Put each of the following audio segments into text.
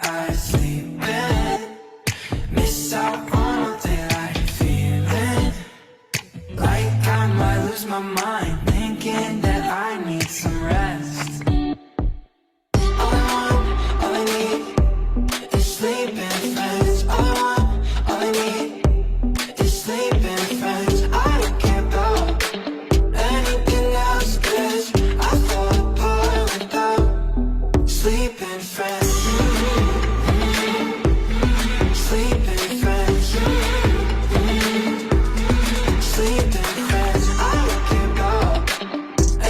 I sleep in, miss out on all daylight feeling like I might lose my mind, thinking that I need some rest. All I want, all I need is sleeping friends. All I want, all I need is sleeping friends. I don't care about anything else, 'cause I fall apart without sleeping friends. Sleeping friends. Sleeping friends. I don't care about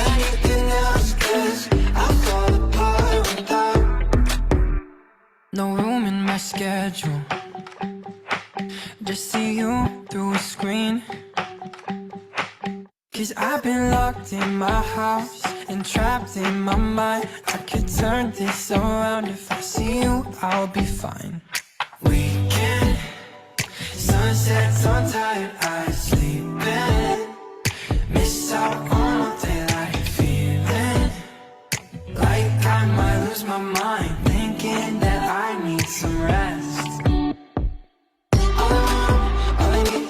anything else, 'cause I fall apart without no room in my schedule. Just see you through a screen. 'Cause I've been locked in my house and trapped in my mind. I could turn this around. If I see you, I'll be fine. Weekend, sunsets on tired eyes, sleeping. Miss out on all daylight feeling like I might lose my mind, thinking that I need some rest. All I want, all I need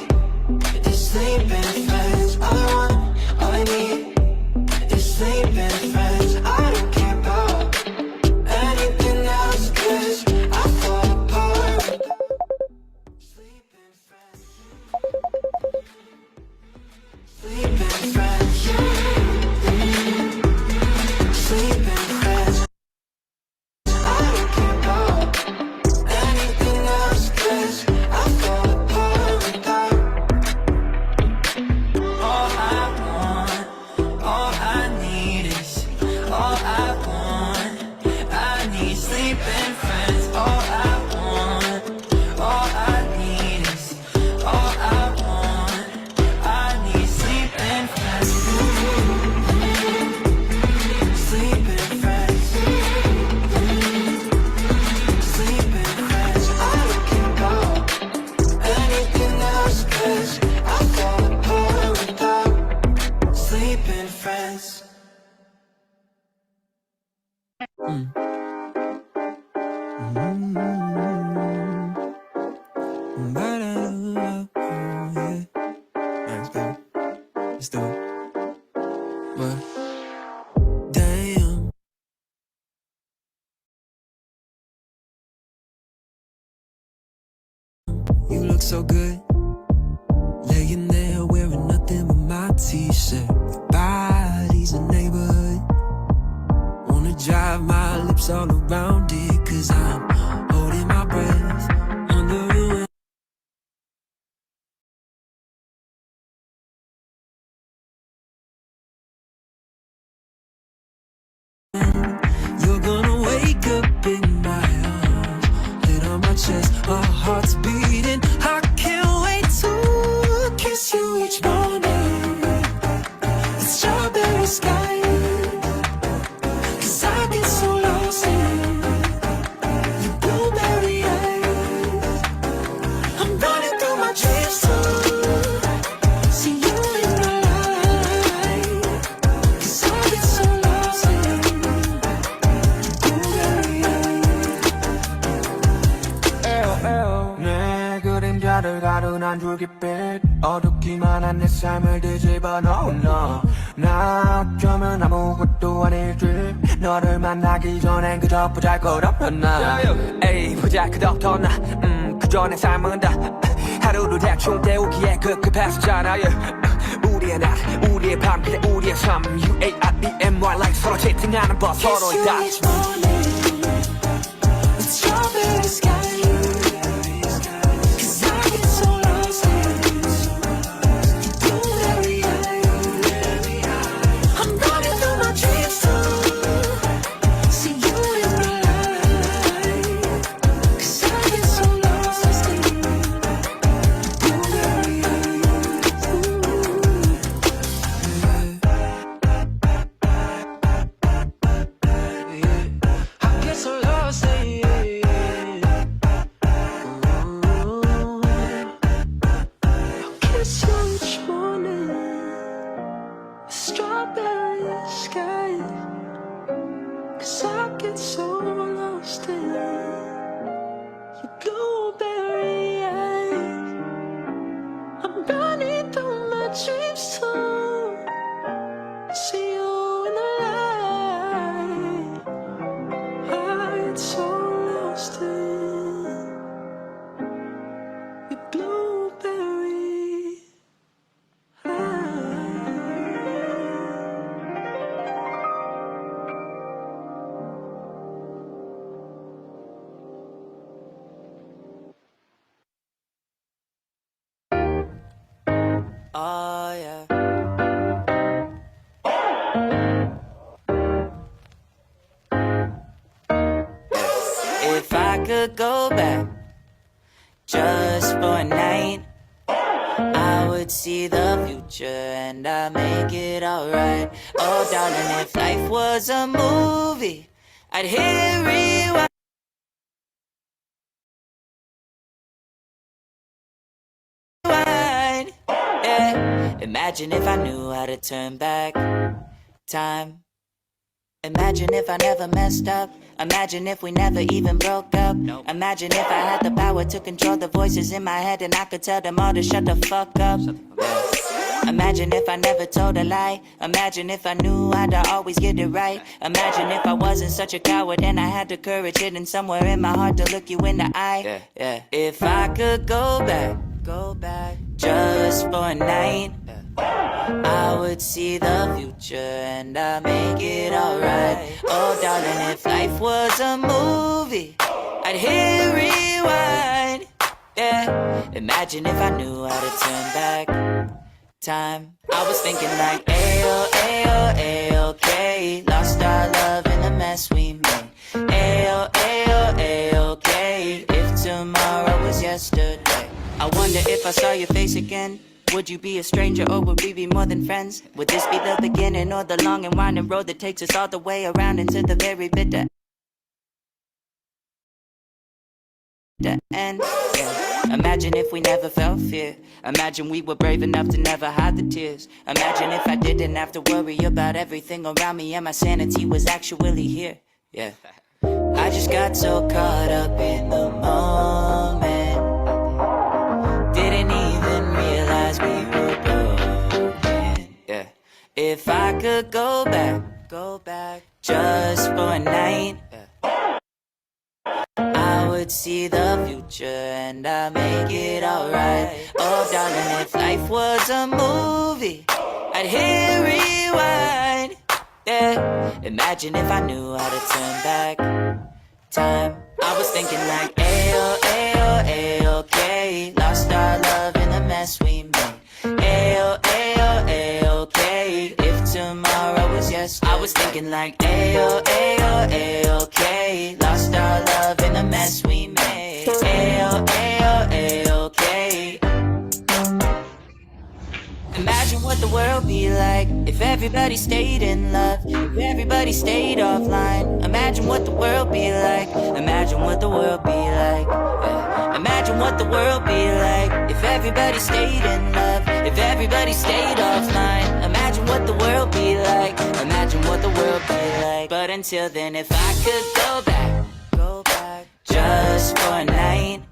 is sleeping friends. All I want, all I need is sleeping friends. I don't care about anything else, 'cause I fall apart. Sleeping friends. Sleeping friends. Sleeping friends. I don't care about anything else, 'cause I fall apart without. All I want, all I need is, all I want, I need sleeping friends. All I want, all I need is, all I want, I need sleeping friends. Sleeping friends. Sleeping friends. I don't care about anything else, 'cause I fall apart without sleeping friends. Thanks, baby. Let's do it. But damn. You look so good, laying there wearing nothing but my t-shirt. Your body's a neighborhood. Wanna drive my lips all around it, 'cause I'm holding my breath under the wind. You're gonna wake up in my arms, head on my chest, our hearts beating. I can't wait to kiss you each morning. The strawberry sky, 'cause I get so lost in your blueberry eyes. I'm running through my dreams to see you in my life, 'cause I get so lost in 내 그림자를 가둔한 줄깃빛 어둡기만 한 내 삶을 뒤집어 놓은 너. 나 어쩌면 아무것도 아닐지. 너를 만나기 전엔 그저 보잘것없던 나. 에이 보잘것없던 나. 그저 내 삶은 다 하루를 대충 때우기에 급급했었잖아. 우리의 날 우리의 밤 그래 우리의 삶 UAREMY like 서로 채팅하는 법 서로의 다. Strawberry sky. dreams too. See you in the light. I get so lost in your blueberry eyes. Oh yeah. If I could go back just for a night, I would see the future and I'd make it alright. Oh darling, if life was a movie, I'd hit rewind. Yeah. Imagine if I knew how to turn back time. Imagine if I never messed up. Imagine if we never even broke up. Imagine if I had the power to control the voices in my head and I could tell them all to shut the fuck up. Imagine if I never told a lie. Imagine if I knew I'd always get it right. Imagine if I wasn't such a coward and I had the courage hidden somewhere in my heart to look you in the eye. If I could go back just for a night, I would see the future and I'd make it alright. Oh darling, if life was a movie, I'd hit rewind. Yeah. Imagine if I knew how to turn back time. I was thinking like ayo, ayo, ayo-okay. Lost our love in the mess we made. Ayo, ayo, ayo-okay. If tomorrow was yesterday, I wonder if I saw your face again, would you be a stranger or would we be more than friends? Would this be the beginning or the long and winding road that takes us all the way around into the very bitter end? Yeah. Imagine if we never felt fear. Imagine we were brave enough to never hide the tears. Imagine if I didn't have to worry about everything around me and my sanity was actually here. Yeah. I just got so caught up in the moment, didn't even realize we were broken. Yeah. If I could go back just for a night, I would see the future and I'd make it alright. Oh darling, if life was a movie, I'd hit rewind. Yeah. Imagine if I knew how to turn back time. I was thinking like ayo, ayo, ayo-okay. Lost our love in the mess we made. Ayo, ayo, ayo-okay. If tomorrow was yesterday, I was thinking like ayo, ayo, ayo-okay. Lost our love in the mess we made. Ayo, ayo, ayo-okay. Imagine what the world be like if everybody stayed in love, if everybody stayed offline. Imagine what the world be like. Imagine what the world be like. Yeah. Imagine what the world be like if everybody stayed in love, if everybody stayed offline. Imagine what the world be like. Imagine what the world be like. But until then, if I could go back just for a night,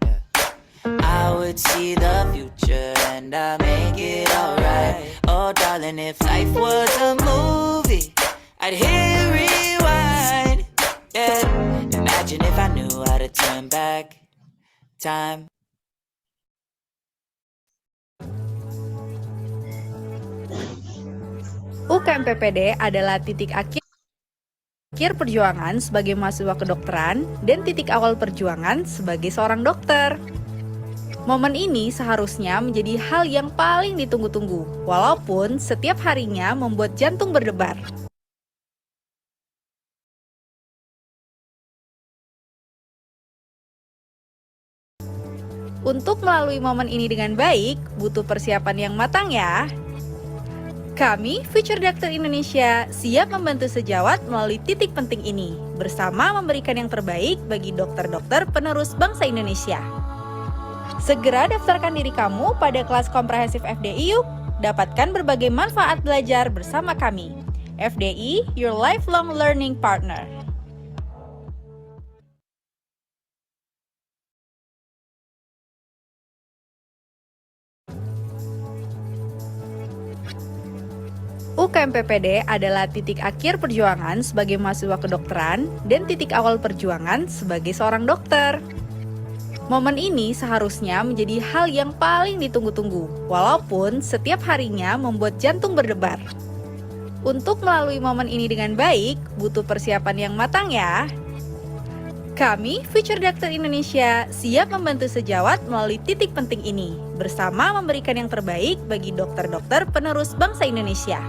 I would see the future and I'd make it alright. Oh darling, if life was a movie, I'd hit rewind. Yeah. Imagine if I knew how to turn back time. UKM PPD adalah titik akhir perjuangan sebagai mahasiswa kedokteran dan titik awal perjuangan sebagai seorang dokter. Momen ini seharusnya menjadi hal yang paling ditunggu-tunggu, walaupun setiap harinya membuat jantung berdebar. Untuk melalui momen ini dengan baik, butuh persiapan yang matang ya. Kami, Future Doctor Indonesia, siap membantu sejawat melalui titik penting ini, bersama memberikan yang terbaik bagi dokter-dokter penerus bangsa Indonesia. Segera daftarkan diri kamu pada kelas komprehensif FDI yuk. Dapatkan berbagai manfaat belajar bersama kami. FDI, your lifelong learning partner. UKM-PPD adalah titik akhir perjuangan sebagai mahasiswa kedokteran dan titik awal perjuangan sebagai seorang dokter. Momen ini seharusnya menjadi hal yang paling ditunggu-tunggu, walaupun setiap harinya membuat jantung berdebar. Untuk melalui momen ini dengan baik, butuh persiapan yang matang ya. Kami, Future Doctor Indonesia, siap membantu sejawat melalui titik penting ini, bersama memberikan yang terbaik bagi dokter-dokter penerus bangsa Indonesia.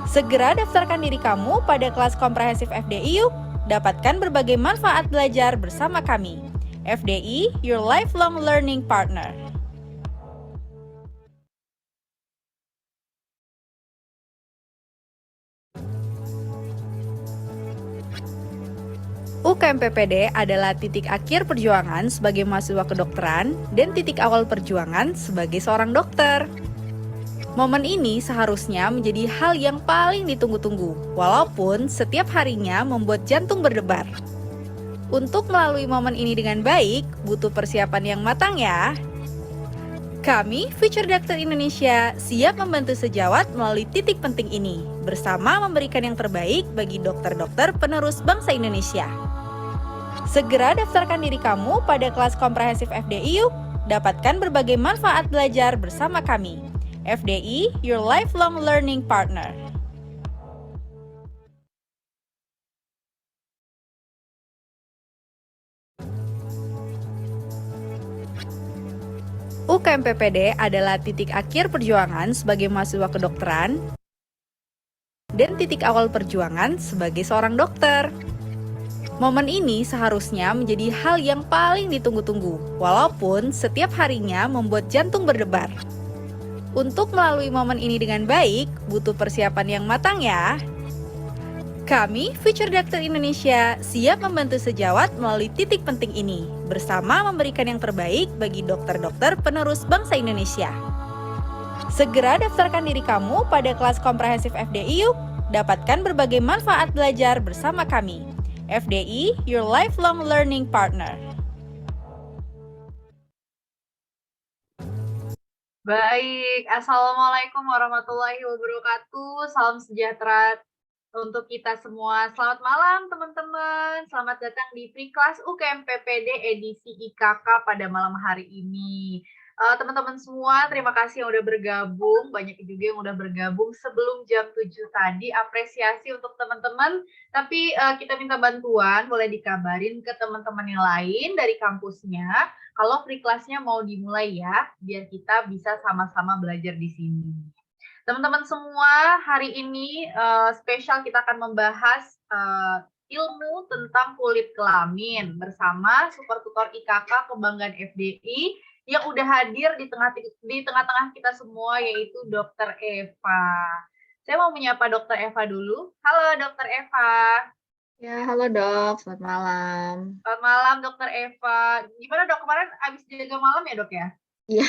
Segera daftarkan diri kamu pada kelas komprehensif FDI yuk. Dapatkan berbagai manfaat belajar bersama kami. FDI, your lifelong learning partner. UKM-PPD adalah titik akhir perjuangan sebagai mahasiswa kedokteran dan titik awal perjuangan sebagai seorang dokter. Momen ini seharusnya menjadi hal yang paling ditunggu-tunggu, walaupun setiap harinya membuat jantung berdebar. Untuk melalui momen ini dengan baik, butuh persiapan yang matang ya. Kami, Future Doctor Indonesia, siap membantu sejawat melalui titik penting ini, bersama memberikan yang terbaik bagi dokter-dokter penerus bangsa Indonesia. Segera daftarkan diri kamu pada kelas komprehensif FDI yuk. Dapatkan berbagai manfaat belajar bersama kami. FDI, your lifelong learning partner. UKM-PPD adalah titik akhir perjuangan sebagai mahasiswa kedokteran dan titik awal perjuangan sebagai seorang dokter. Momen ini seharusnya menjadi hal yang paling ditunggu-tunggu, walaupun setiap harinya membuat jantung berdebar. Untuk melalui momen ini dengan baik, butuh persiapan yang matang ya. Kami, Future Doctor Indonesia, siap membantu sejawat melalui titik penting ini, bersama memberikan yang terbaik bagi dokter-dokter penerus bangsa Indonesia. Segera daftarkan diri kamu pada kelas komprehensif FDI yuk. Dapatkan berbagai manfaat belajar bersama kami. FDI, your lifelong learning partner. Baik, Assalamualaikum warahmatullahi wabarakatuh. Salam sejahtera untuk kita semua. Selamat malam teman-teman. Selamat datang di Free Class UKM PPD edisi IKK pada malam hari ini. Teman-teman semua, terima kasih yang udah bergabung. Banyak juga yang udah bergabung sebelum jam 7 tadi. Apresiasi untuk teman-teman. Tapi kita minta bantuan, boleh dikabarin ke teman-teman yang lain dari kampusnya. Kalau free class-nya mau dimulai ya, biar kita bisa sama-sama belajar di sini. Teman-teman semua, hari ini spesial kita akan membahas ilmu tentang kulit kelamin bersama super tutor IKK Kebanggaan FDI yang udah hadir di tengah-tengah kita semua, yaitu Dr. Eva. Saya mau menyapa Dr. Eva dulu. Halo Dr. Eva. Ya, halo dok, selamat malam. Selamat malam Dr. Eva. Gimana dok, kemarin habis jaga malam ya dok ya? Iya.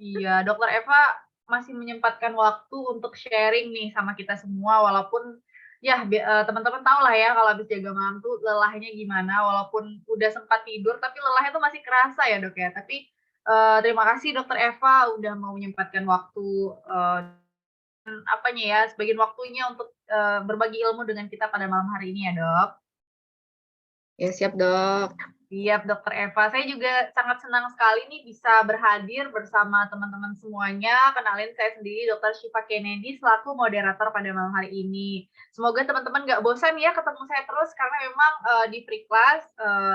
Iya, Dr. Eva masih menyempatkan waktu untuk sharing nih sama kita semua, walaupun ya teman-teman tahu lah ya kalau habis jaga malam tuh lelahnya gimana, walaupun udah sempat tidur tapi lelahnya tuh masih kerasa ya dok ya. Tapi terima kasih Dr. Eva udah mau menyempatkan waktu sebagian waktunya untuk berbagi ilmu dengan kita pada malam hari ini ya dok. Ya, siap dok. Siap Dr. Eva, saya juga sangat senang sekali nih bisa berhadir bersama teman-teman semuanya. Kenalin, saya sendiri Dr. Syifa Kennedy selaku moderator pada malam hari ini. Semoga teman-teman nggak bosan ya ketemu saya terus, karena memang di Free Class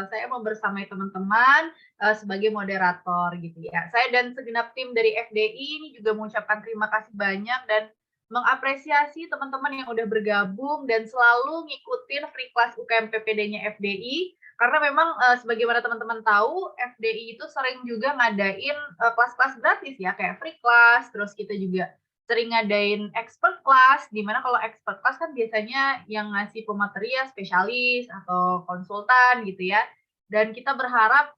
saya mau bersamai teman-teman sebagai moderator gitu ya. Saya dan segenap tim dari FDI ini juga mengucapkan terima kasih banyak dan mengapresiasi teman-teman yang udah bergabung dan selalu ngikutin Free Class UKM PPD-nya FDI. Karena memang sebagaimana teman-teman tahu, FDI itu sering juga ngadain kelas-kelas gratis ya, kayak free class, terus kita juga sering ngadain expert class, di mana kalau expert class kan biasanya yang ngasih pemateri ya spesialis atau konsultan gitu ya. Dan kita berharap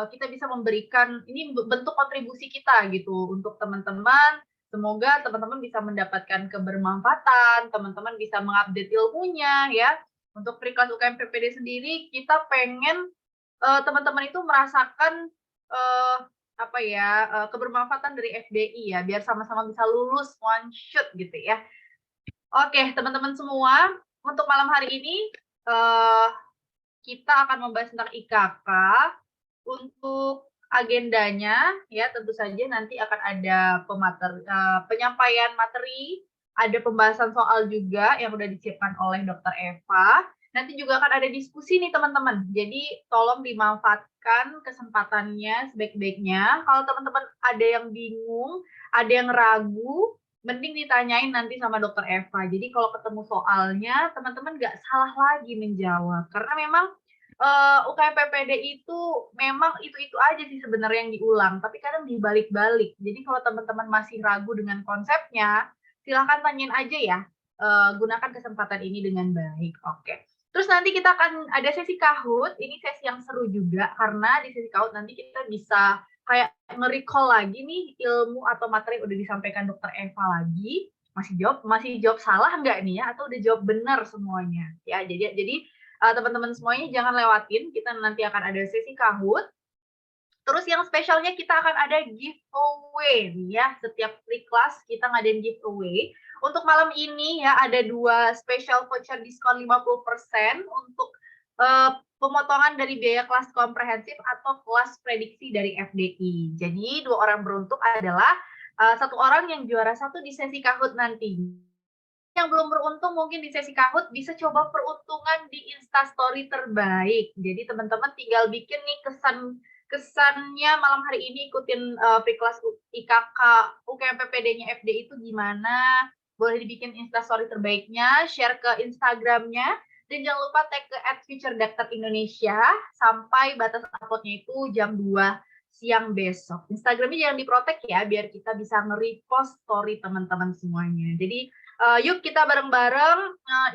kita bisa memberikan, ini bentuk kontribusi kita gitu untuk teman-teman. Semoga teman-teman bisa mendapatkan kebermanfaatan, teman-teman bisa mengupdate ilmunya ya. Untuk Free Class UKM PPD sendiri, kita pengen teman-teman itu merasakan kebermanfaatan dari FDI ya, biar sama-sama bisa lulus one shot gitu ya. Oke, teman-teman semua, untuk malam hari ini eh, kita akan membahas tentang IKK. Untuk agendanya, ya tentu saja nanti akan ada penyampaian materi, ada pembahasan soal juga yang udah disiapkan oleh Dr. Eva. Nanti juga akan ada diskusi nih teman-teman. Jadi tolong dimanfaatkan kesempatannya sebaik-baiknya. Kalau teman-teman ada yang bingung, ada yang ragu, mending ditanyain nanti sama Dr. Eva. Jadi kalau ketemu soalnya, teman-teman nggak salah lagi menjawab. Karena memang UKM PPD itu memang itu-itu aja sih sebenarnya yang diulang, tapi kadang dibalik-balik. Jadi kalau teman-teman masih ragu dengan konsepnya, silahkan tanyain aja ya. Gunakan kesempatan ini dengan baik. Oke. Terus nanti kita akan ada sesi Kahoot. Ini sesi yang seru juga karena di sesi Kahoot nanti kita bisa kayak nge-recall lagi nih ilmu atau materi yang udah disampaikan Dr. Eva lagi. Masih jawab salah nggak nih ya, atau udah jawab benar semuanya ya. Jadi teman-teman semuanya jangan lewatin, kita nanti akan ada sesi Kahoot. Terus yang spesialnya kita akan ada giveaway nih ya, setiap free class kita ngadain giveaway. Untuk malam ini ya ada 2 special voucher diskon 50% untuk pemotongan dari biaya kelas komprehensif atau kelas prediksi dari FDI. Jadi 2 orang beruntung adalah 1 orang yang juara 1 di sesi Kahoot nanti. Yang belum beruntung mungkin di sesi Kahoot bisa coba peruntungan di Instastory terbaik. Jadi teman-teman tinggal bikin nih kesannya malam hari ini ikutin free class IKK UKM PPD-nya FD itu gimana. Boleh dibikin Instastory terbaiknya, share ke Instagramnya, dan jangan lupa tag ke @futuredoctor_indonesia sampai batas uploadnya itu jam 2 siang besok. Instagramnya jangan diprotek ya, biar kita bisa nge-repost story teman-teman semuanya. Jadi yuk kita bareng-bareng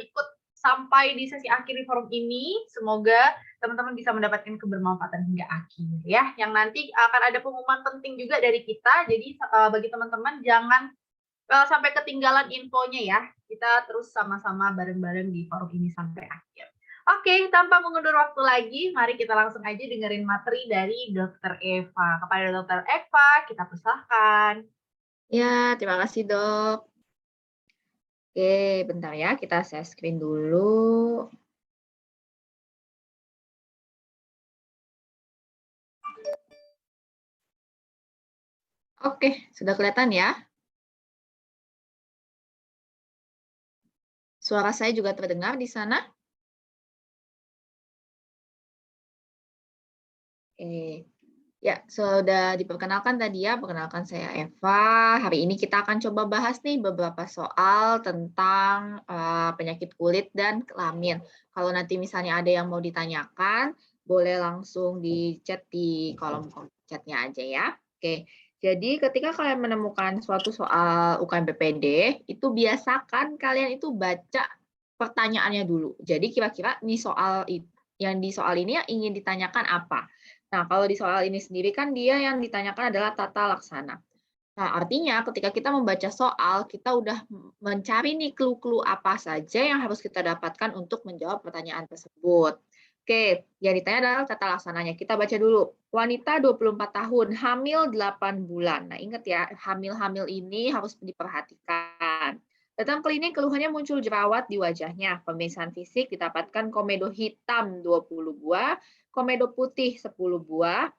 ikut sampai di sesi akhir di forum ini. Semoga teman-teman bisa mendapatkan kebermanfaatan hingga akhir ya. Yang nanti akan ada pengumuman penting juga dari kita. Jadi bagi teman-teman jangan sampai ketinggalan infonya ya. Kita terus sama-sama bareng-bareng di forum ini sampai akhir. Oke, tanpa mengundur waktu lagi, mari kita langsung aja dengerin materi dari Dr. Eva. Kepada Dr. Eva, kita persilahkan. Ya, terima kasih, Dok. Oke, bentar ya, kita share screen dulu. Oke, sudah kelihatan ya? Suara saya juga terdengar di sana? Oke. Ya, sudah diperkenalkan tadi ya, perkenalkan saya Eva. Hari ini kita akan coba bahas nih beberapa soal tentang penyakit kulit dan kelamin. Kalau nanti misalnya ada yang mau ditanyakan, boleh langsung di chat di kolom chatnya aja ya. Oke, jadi ketika kalian menemukan suatu soal UKM PPD, itu biasakan kalian itu baca pertanyaannya dulu. Jadi kira-kira nih yang di soal ini yang ingin ditanyakan apa? Nah, kalau di soal ini sendiri kan dia yang ditanyakan adalah tata laksana. Nah, artinya ketika kita membaca soal, kita udah mencari nih clue-clue apa saja yang harus kita dapatkan untuk menjawab pertanyaan tersebut. Oke, yang ditanya adalah tata laksananya. Kita baca dulu. Wanita 24 tahun, hamil 8 bulan. Nah, ingat ya, hamil-hamil ini harus diperhatikan. Datang klinik, keluhannya muncul jerawat di wajahnya. Pemeriksaan fisik didapatkan komedo hitam 20 buah, komedo putih 10 buah,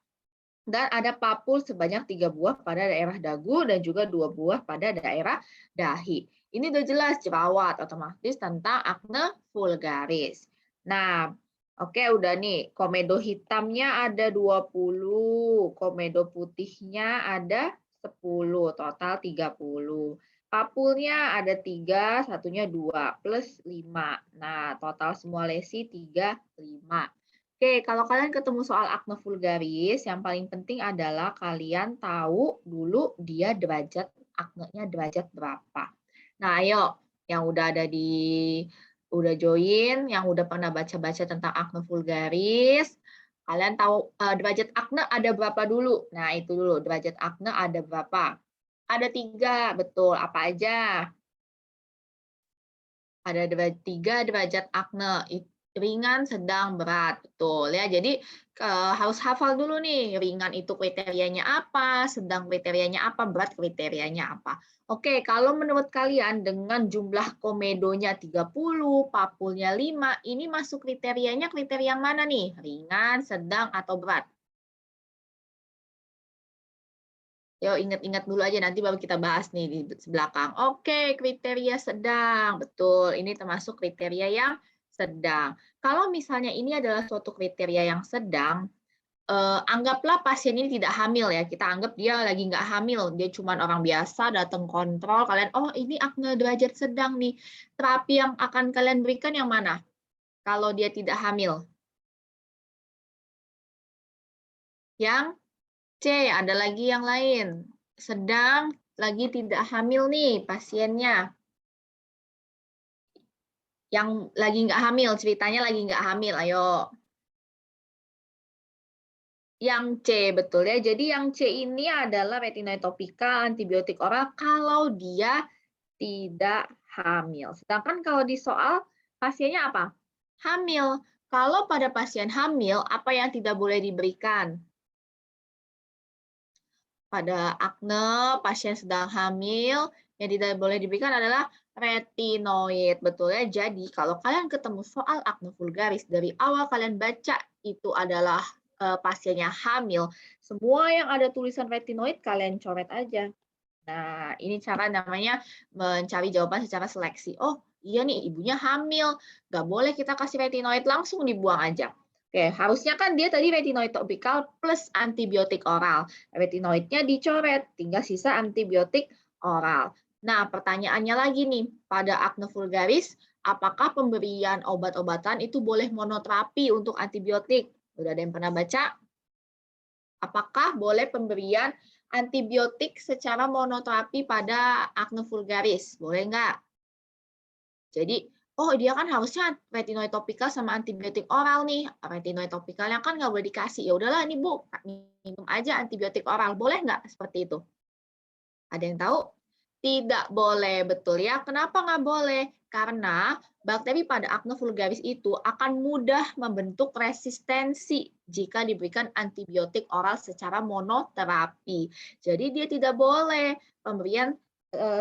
dan ada papul sebanyak 3 buah pada daerah dagu dan juga 2 buah pada daerah dahi. Ini udah jelas jerawat, otomatis tentang akne vulgaris. Nah, oke udah nih, komedo hitamnya ada 20, komedo putihnya ada 10, total 30. Papulnya ada 3, satunya 2, plus 5. Nah, total semua lesi 3, 5. Oke, kalau kalian ketemu soal akne vulgaris, yang paling penting adalah kalian tahu dulu dia derajat aknenya derajat berapa. Nah, ayo yang udah join, yang udah pernah baca-baca tentang akne vulgaris, kalian tahu derajat akne ada berapa dulu? Nah, itu dulu, derajat akne ada berapa? Ada 3, betul. Apa aja? Ada 3 derajat akne. ringan, sedang, berat, betul ya. Jadi harus hafal dulu nih, ringan itu kriterianya apa, sedang kriterianya apa, berat kriterianya apa. Oke, kalau menurut kalian dengan jumlah komedonya 30, papulnya 5, ini masuk kriterianya kriteria yang mana nih? Ringan, sedang, atau berat? Yuk ingat-ingat dulu aja, nanti baru kita bahas nih di belakang. Oke, kriteria sedang. Betul, ini termasuk kriteria yang sedang. Kalau misalnya ini adalah suatu kriteria yang sedang, anggaplah pasien ini tidak hamil ya. Kita anggap dia lagi nggak hamil, dia cuma orang biasa datang kontrol. Kalian, oh ini akne derajat sedang nih. Terapi yang akan kalian berikan yang mana? Kalau dia tidak hamil. Yang C, ada lagi yang lain. Sedang lagi tidak hamil nih pasiennya. Yang lagi nggak hamil, ceritanya lagi nggak hamil, ayo. Yang C, betul ya. Jadi yang C ini adalah retinoid topikal, antibiotik oral kalau dia tidak hamil. Sedangkan kalau di soal pasiennya apa? Hamil. Kalau pada pasien hamil, apa yang tidak boleh diberikan? Pada akne, pasien sedang hamil, yang tidak boleh diberikan adalah retinoid. Betul ya? Jadi kalau kalian ketemu soal akne vulgaris, dari awal kalian baca itu adalah pasiennya hamil, semua yang ada tulisan retinoid kalian coret aja. Nah, ini cara namanya mencari jawaban secara seleksi. Oh, iya nih, ibunya hamil. Nggak boleh kita kasih retinoid, langsung dibuang aja. Oke, harusnya kan dia tadi retinoid topikal plus antibiotik oral. Retinoidnya dicoret, tinggal sisa antibiotik oral. Nah, pertanyaannya lagi nih, pada akne vulgaris, apakah pemberian obat-obatan itu boleh monoterapi untuk antibiotik? Udah ada yang pernah baca? Apakah boleh pemberian antibiotik secara monoterapi pada akne vulgaris? Boleh nggak? Jadi, oh dia kan harusnya retinoid topikal sama antibiotik oral nih. Retinoid topikalnya kan nggak boleh dikasih. Ya udahlah ini Bu, minum aja antibiotik oral. Boleh nggak seperti itu? Ada yang tahu? Tidak boleh, betul ya. Kenapa nggak boleh? Karena bakteri pada akne vulgaris itu akan mudah membentuk resistensi jika diberikan antibiotik oral secara monoterapi. Jadi dia tidak boleh pemberian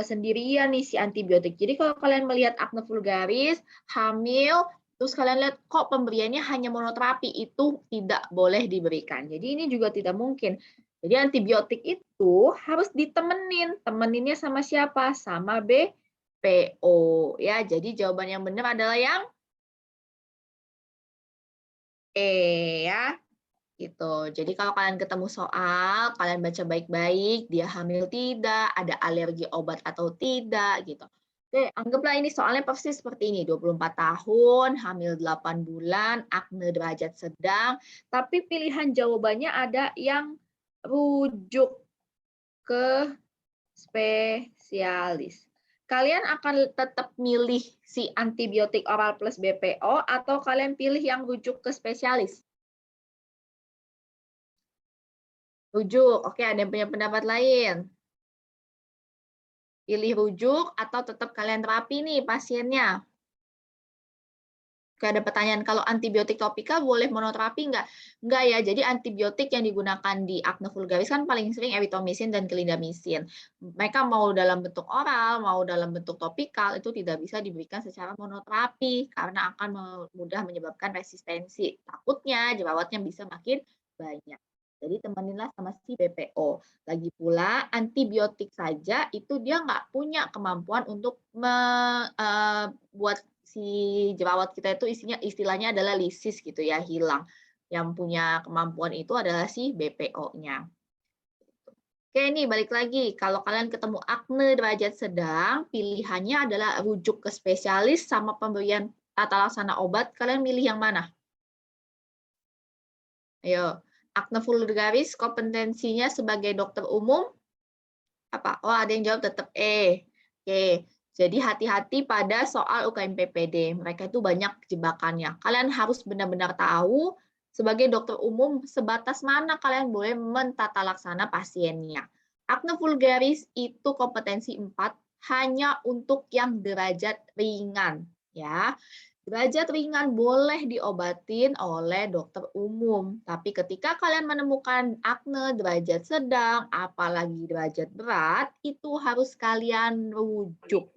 sendirian nih si antibiotik. Jadi kalau kalian melihat akne vulgaris, hamil, terus kalian lihat kok pemberiannya hanya monoterapi, itu tidak boleh diberikan. Jadi ini juga tidak mungkin. Jadi antibiotik itu harus ditemenin. Temeninnya sama siapa? Sama BPO. Ya, jadi jawaban yang benar adalah yang E ya. Gitu. Jadi kalau kalian ketemu soal, kalian baca baik-baik, dia hamil tidak, ada alergi obat atau tidak gitu. Oke, anggaplah ini soalnya persis seperti ini, 24 tahun, hamil 8 bulan, akne derajat sedang, tapi pilihan jawabannya ada yang rujuk ke spesialis. Kalian akan tetap milih si antibiotik oral plus BPO atau kalian pilih yang rujuk ke spesialis? Rujuk, oke ada yang punya pendapat lain? Pilih rujuk atau tetap kalian terapi nih pasiennya? Oke, ada pertanyaan, kalau antibiotik topikal boleh monoterapi nggak? Nggak ya, jadi antibiotik yang digunakan di akne vulgaris kan paling sering erythromycin dan clindamycin. Mereka mau dalam bentuk oral, mau dalam bentuk topikal, itu tidak bisa diberikan secara monoterapi karena akan mudah menyebabkan resistensi. Takutnya jerawatnya bisa makin banyak. Jadi temeninlah sama si BPO. Lagi pula antibiotik saja itu dia nggak punya kemampuan untuk membuat si jerawat kita itu istilahnya adalah lisis gitu ya, hilang. Yang punya kemampuan itu adalah si BPO-nya. Oke, nih balik lagi. Kalau kalian ketemu akne derajat sedang, pilihannya adalah rujuk ke spesialis sama pemberian tata laksana obat. Kalian milih yang mana? Ayo, akne vulgaris kompetensinya sebagai dokter umum apa? Oh, ada yang jawab tetap E. Oke. Jadi hati-hati pada soal UKM PPD. Mereka itu banyak jebakannya. Kalian harus benar-benar tahu sebagai dokter umum sebatas mana kalian boleh mentata laksana pasiennya. Akne vulgaris itu kompetensi 4 hanya untuk yang derajat ringan ya. Derajat ringan boleh diobatin oleh dokter umum, tapi ketika kalian menemukan akne derajat sedang, apalagi derajat berat, itu harus kalian rujuk.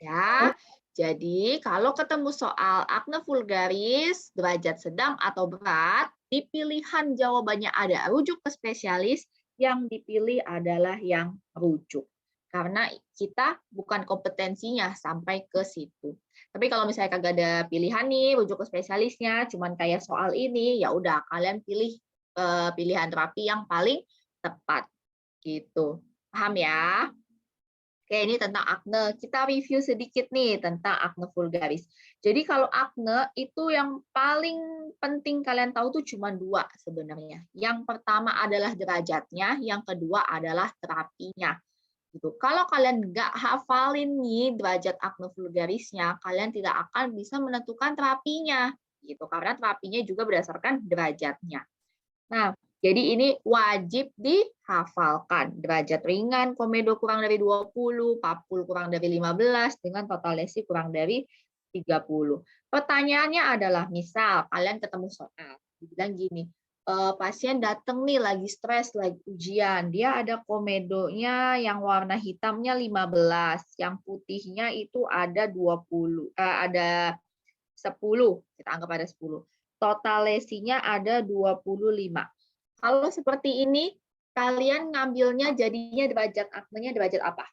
Ya, jadi kalau ketemu soal akne vulgaris, derajat sedang atau berat, di pilihan jawabannya ada rujuk ke spesialis, yang dipilih adalah yang rujuk. Karena kita bukan kompetensinya sampai ke situ. Tapi kalau misalnya kagak ada pilihan nih, rujuk ke spesialisnya, cuman kayak soal ini, ya udah kalian pilih pilihan terapi yang paling tepat. Gitu. Paham ya? Oke, ini tentang akne. Kita review sedikit nih tentang akne vulgaris. Jadi kalau akne itu yang paling penting kalian tahu tuh cuma dua sebenarnya. Yang pertama adalah derajatnya, yang kedua adalah terapinya. Gitu. Kalau kalian nggak hafalin nih derajat akne vulgarisnya, kalian tidak akan bisa menentukan terapinya. Gitu. Karena terapinya juga berdasarkan derajatnya. Nah, jadi ini wajib dihafalkan. Derajat ringan, komedo kurang dari 20, papul kurang dari 15, dengan total lesi kurang dari 30. Pertanyaannya adalah, misal kalian ketemu soal, dibilang gini, pasien datang nih lagi stres, lagi ujian, dia ada komedonya yang warna hitamnya 15, yang putihnya itu ada 20, ada 10, kita anggap ada 10. Total lesinya ada 25. Kalau seperti ini, kalian ngambilnya jadinya derajat aknenya derajat apa?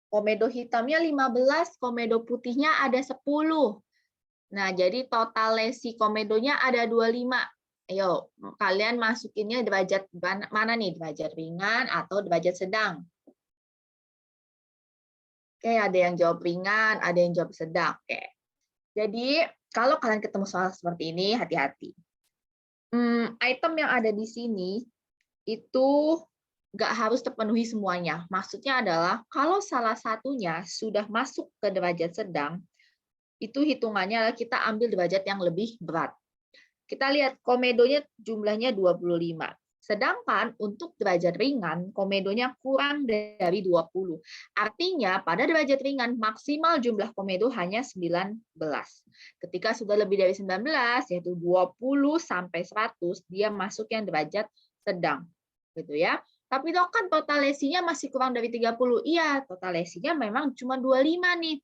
Komedo hitamnya 15, komedo putihnya ada 10. Nah, jadi total lesi komedonya ada 25. Ayo, kalian masukinnya derajat mana nih? Derajat ringan atau derajat sedang? Oke, ada yang jawab ringan, ada yang jawab sedang. Oke. Jadi, kalau kalian ketemu soal seperti ini, hati-hati. Item yang ada di sini itu nggak harus terpenuhi semuanya. Maksudnya adalah kalau salah satunya sudah masuk ke derajat sedang, itu hitungannya adalah kita ambil derajat yang lebih berat. Kita lihat komedonya jumlahnya 25. Sedangkan untuk derajat ringan, komedonya kurang dari 20. Artinya pada derajat ringan maksimal jumlah komedo hanya 19. Ketika sudah lebih dari 19, yaitu 20 sampai 100, dia masuk yang derajat sedang. Gitu ya. Tapi dok kan total lesinya masih kurang dari 30. Iya, total lesinya memang cuma 25 nih.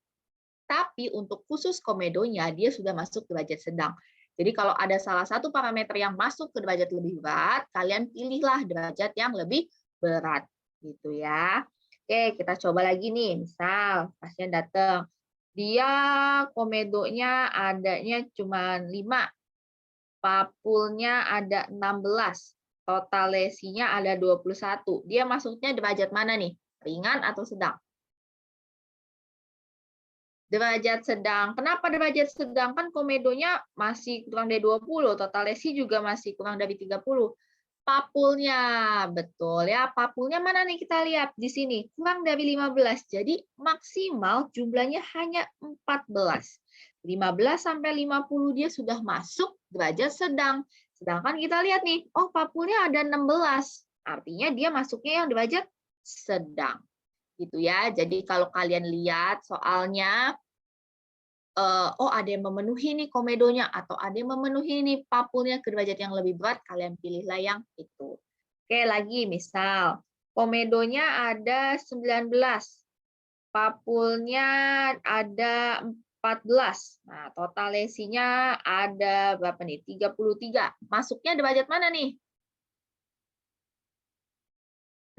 Tapi untuk khusus komedonya dia sudah masuk derajat sedang. Jadi kalau ada salah satu parameter yang masuk ke derajat lebih berat, kalian pilihlah derajat yang lebih berat, gitu ya. Oke, kita coba lagi nih. Misal pasien datang, dia komedonya adanya cuma 5, papulnya ada 16, total lesinya ada 21. Dia masuknya derajat mana nih? Ringan atau sedang? Derajat sedang. Kenapa derajat sedang? Kan komedonya masih kurang dari 20, total lesi juga masih kurang dari 30. Papulnya, betul ya. Papulnya mana nih kita lihat di sini? Kurang dari 15. Jadi maksimal jumlahnya hanya 14. 15 sampai 50 dia sudah masuk derajat sedang. Sedangkan kita lihat nih, oh papulnya ada 16. Artinya dia masuknya yang derajat sedang. Gitu ya. Jadi kalau kalian lihat soalnya, oh ada yang memenuhi nih komedonya atau ada yang memenuhi nih papulnya ke derajat yang lebih berat, kalian pilihlah yang itu. Oke, lagi misal komedonya ada 19, papulnya ada 14. Nah, total lesinya ada berapa nih? 33. Masuknya derajat mana nih?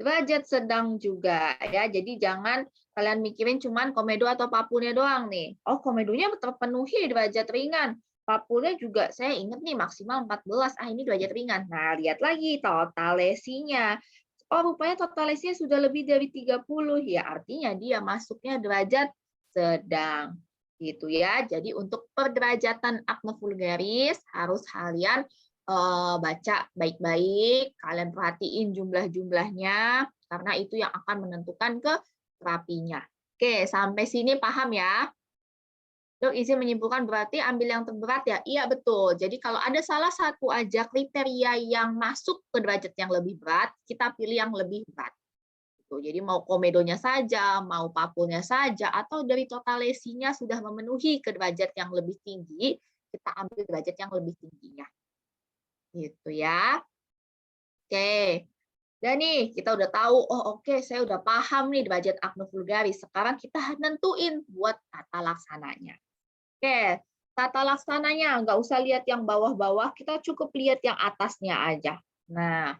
Derajat sedang juga ya. Jadi jangan kalian mikirin cuman komedo atau papulnya doang nih. Oh, komedonya terpenuhi derajat ringan. Papulnya juga saya ingat nih maksimal 14. Ah, ini derajat ringan. Nah, lihat lagi total lesinya. Oh, rupanya total lesinya sudah lebih dari 30 ya. Artinya dia masuknya derajat sedang. Gitu ya. Jadi untuk perderajatan akne vulgaris harus kalian baca baik-baik, kalian perhatiin jumlah-jumlahnya, karena itu yang akan menentukan ke terapinya. Oke, sampai sini paham ya? Dok, izin menyimpulkan berarti ambil yang terberat ya? Iya, betul. Jadi kalau ada salah satu aja kriteria yang masuk ke derajat yang lebih berat, kita pilih yang lebih berat. gitu. Jadi mau komedonya saja, mau papulnya saja, atau dari total lesinya sudah memenuhi ke derajat yang lebih tinggi, kita ambil derajat yang lebih tingginya. Gitu ya. Oke. Dan nih, kita udah tahu, oh oke, saya udah paham nih derajat acno vulgaris. Sekarang kita nentuin buat tata laksananya. Oke, tata laksananya nggak usah lihat yang bawah-bawah, kita cukup lihat yang atasnya aja. Nah,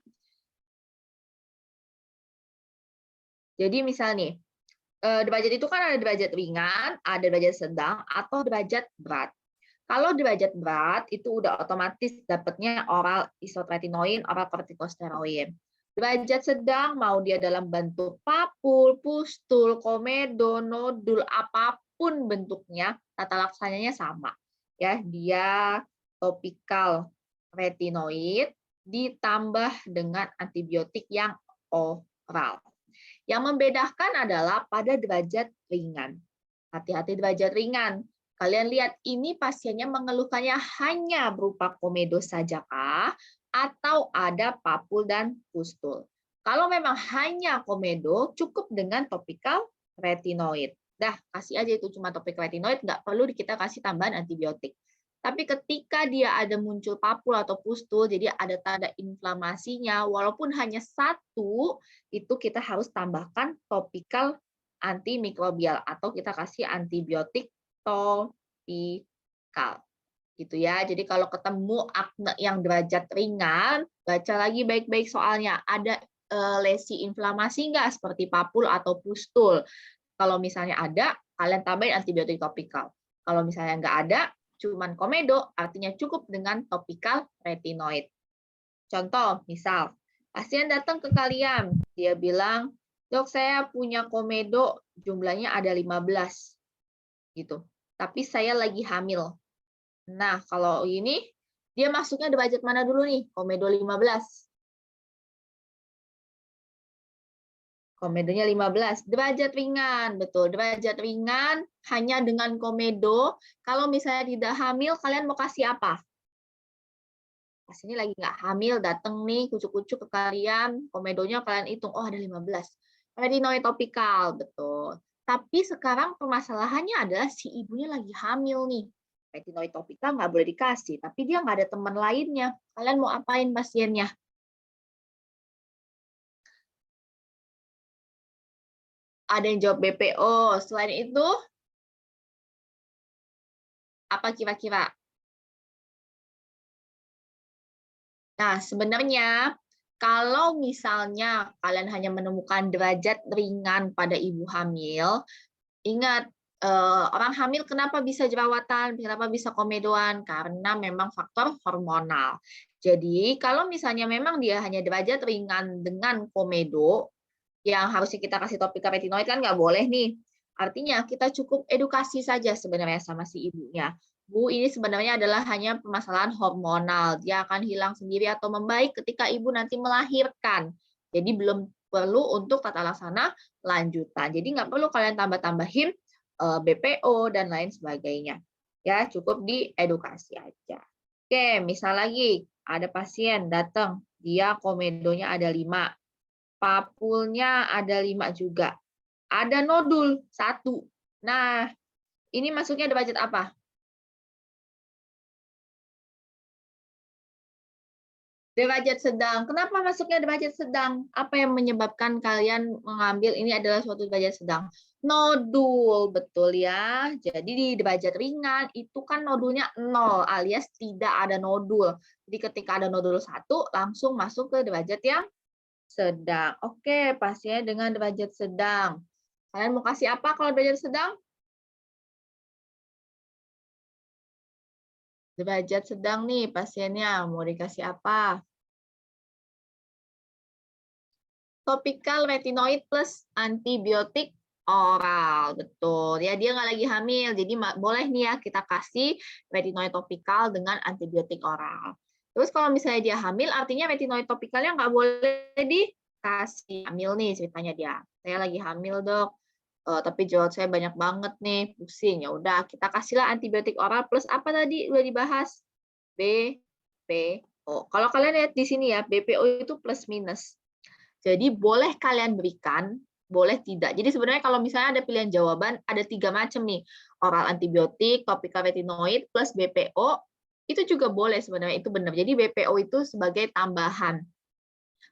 jadi misal nih, derajat itu kan ada derajat ringan, ada derajat sedang, atau derajat berat. Kalau derajat berat itu udah otomatis dapatnya oral isotretinoin, oral kortikosteroid. Derajat sedang mau dia dalam bentuk papul, pustul, komedo, nodul, apapun bentuknya, tata laksananya sama. Ya, dia topikal retinoid ditambah dengan antibiotik yang oral. Yang membedakan adalah pada derajat ringan. Hati-hati derajat ringan. Kalian lihat ini pasiennya mengeluhkannya hanya berupa komedo saja kah? Atau ada papul dan pustul. Kalau memang hanya komedo, cukup dengan topikal retinoid. Dah, kasih aja itu cuma topikal retinoid, nggak perlu kita kasih tambahan antibiotik. Tapi ketika dia ada muncul papul atau pustul, jadi ada tanda inflamasinya, walaupun hanya satu, itu kita harus tambahkan topikal antimikrobial atau kita kasih antibiotik topikal. Gitu ya. Jadi kalau ketemu akne yang derajat ringan, baca lagi baik-baik soalnya. Ada lesi inflamasi nggak seperti papul atau pustul? Kalau misalnya ada, kalian tambahin antibiotik topikal. Kalau misalnya nggak ada, cuman komedo, artinya cukup dengan topikal retinoid. Contoh, misal, pasien datang ke kalian, dia bilang, dok saya punya komedo, jumlahnya ada 15. Gitu. Tapi saya lagi hamil. Nah, kalau ini, dia masuknya derajat mana dulu nih? Komedo 15. Komedonya 15. Derajat ringan, betul. Derajat ringan hanya dengan komedo. Kalau misalnya tidak hamil, kalian mau kasih apa? Pas ini lagi nggak hamil, datang nih, kucuk-kucuk ke kalian, komedonya kalian hitung, oh ada 15. Retinoid topikal, betul. Tapi sekarang permasalahannya adalah si ibunya lagi hamil nih. Retinoid topikal nggak boleh dikasih, tapi dia nggak ada teman lainnya. Kalian mau apain pasiennya? Ada yang jawab BPO. Selain itu, apa kira-kira? Nah, sebenarnya kalau misalnya kalian hanya menemukan derajat ringan pada ibu hamil, ingat, orang hamil kenapa bisa jerawatan, kenapa bisa komedoan? Karena memang faktor hormonal. Jadi kalau misalnya memang dia hanya derajat ringan dengan komedo, yang harusnya kita kasih topikal retinoid kan nggak boleh nih. Artinya kita cukup edukasi saja sebenarnya sama si ibunya. Bu, ini sebenarnya adalah hanya permasalahan hormonal. Dia akan hilang sendiri atau membaik ketika ibu nanti melahirkan. Jadi belum perlu untuk tata laksana lanjutan. Jadi nggak perlu kalian tambah-tambahin BPO dan lain sebagainya. Ya, cukup diedukasi aja. Oke, misal lagi ada pasien datang, dia komedonya ada 5. Papulnya ada 5 juga. Ada nodul 1. Nah, ini masuknya derajat apa? Derajat sedang. Kenapa masuknya derajat sedang? Apa yang menyebabkan kalian mengambil ini adalah suatu derajat sedang? Nodul, betul ya. Jadi di derajat ringan itu kan nodulnya 0 alias tidak ada nodul. Jadi ketika ada nodul 1 langsung masuk ke derajat yang sedang. Oke, pasien dengan derajat sedang. Kalian mau kasih apa kalau derajat sedang? Derajat sedang nih pasiennya, mau dikasih apa? Topikal retinoid plus antibiotik oral, betul. Ya, dia nggak lagi hamil, jadi boleh nih ya kita kasih retinoid topikal dengan antibiotik oral. Terus kalau misalnya dia hamil, artinya retinoid topikalnya nggak boleh dikasih. Hamil nih ceritanya dia. Saya lagi hamil, dok. Tapi jerawat saya banyak banget nih, pusing. Ya udah, kita kasihlah antibiotik oral plus apa tadi udah dibahas? BPO. Kalau kalian lihat di sini ya, BPO itu plus minus. Jadi boleh kalian berikan, boleh tidak. Jadi sebenarnya kalau misalnya ada pilihan jawaban, ada 3 macam nih. Oral antibiotik, topikal retinoid, plus BPO, itu juga boleh sebenarnya, itu benar. Jadi BPO itu sebagai tambahan.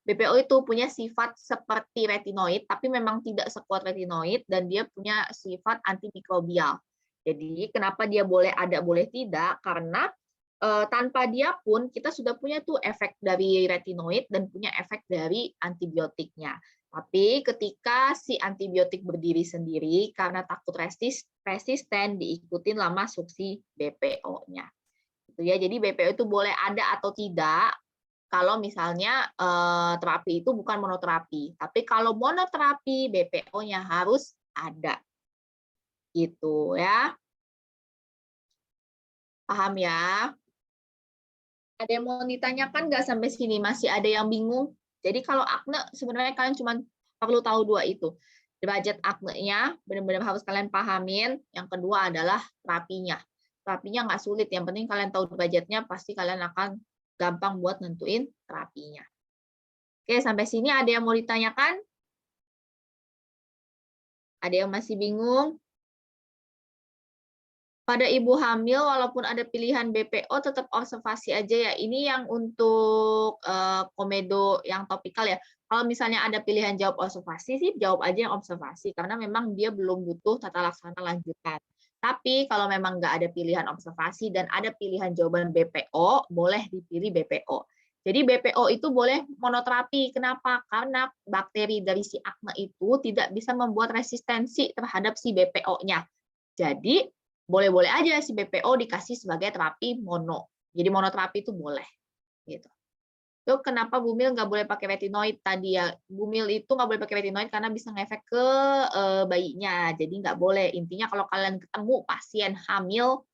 BPO itu punya sifat seperti retinoid, tapi memang tidak sekuat retinoid, dan dia punya sifat antimikrobial. Jadi kenapa dia boleh ada, boleh tidak? Karena tanpa dia pun kita sudah punya tuh efek dari retinoid dan punya efek dari antibiotiknya. Tapi ketika si antibiotik berdiri sendiri karena takut resisten diikutin lah masuk si BPO-nya. Gitu ya. Jadi BPO itu boleh ada atau tidak kalau misalnya terapi itu bukan monoterapi. Tapi kalau monoterapi BPO-nya harus ada. Gitu ya. Paham ya? Ada yang mau ditanyakan nggak sampai sini? Masih ada yang bingung? Jadi kalau akne sebenarnya kalian cuma perlu tahu 2 itu. Derajat aknenya benar-benar harus kalian pahamin. Yang kedua adalah terapinya. Terapinya nggak sulit. Yang penting kalian tahu derajatnya, pasti kalian akan gampang buat nentuin terapinya. Oke, sampai sini ada yang mau ditanyakan? Ada yang masih bingung? Pada ibu hamil, walaupun ada pilihan BPO, tetap observasi aja ya. Ini yang untuk komedo yang topikal ya. Kalau misalnya ada pilihan jawab observasi sih, jawab aja yang observasi. Karena memang dia belum butuh tata laksana lanjutan. Tapi kalau memang nggak ada pilihan observasi dan ada pilihan jawaban BPO, boleh dipilih BPO. Jadi BPO itu boleh monoterapi. Kenapa? Karena bakteri dari si akne itu tidak bisa membuat resistensi terhadap si BPO-nya. Jadi boleh-boleh aja si BPO dikasih sebagai terapi mono. Jadi monoterapi itu boleh. Gitu. Itu kenapa Bumil nggak boleh pakai retinoid tadi ya. Bumil itu nggak boleh pakai retinoid karena bisa ngefek ke bayinya. Jadi nggak boleh. Intinya kalau kalian ketemu pasien hamil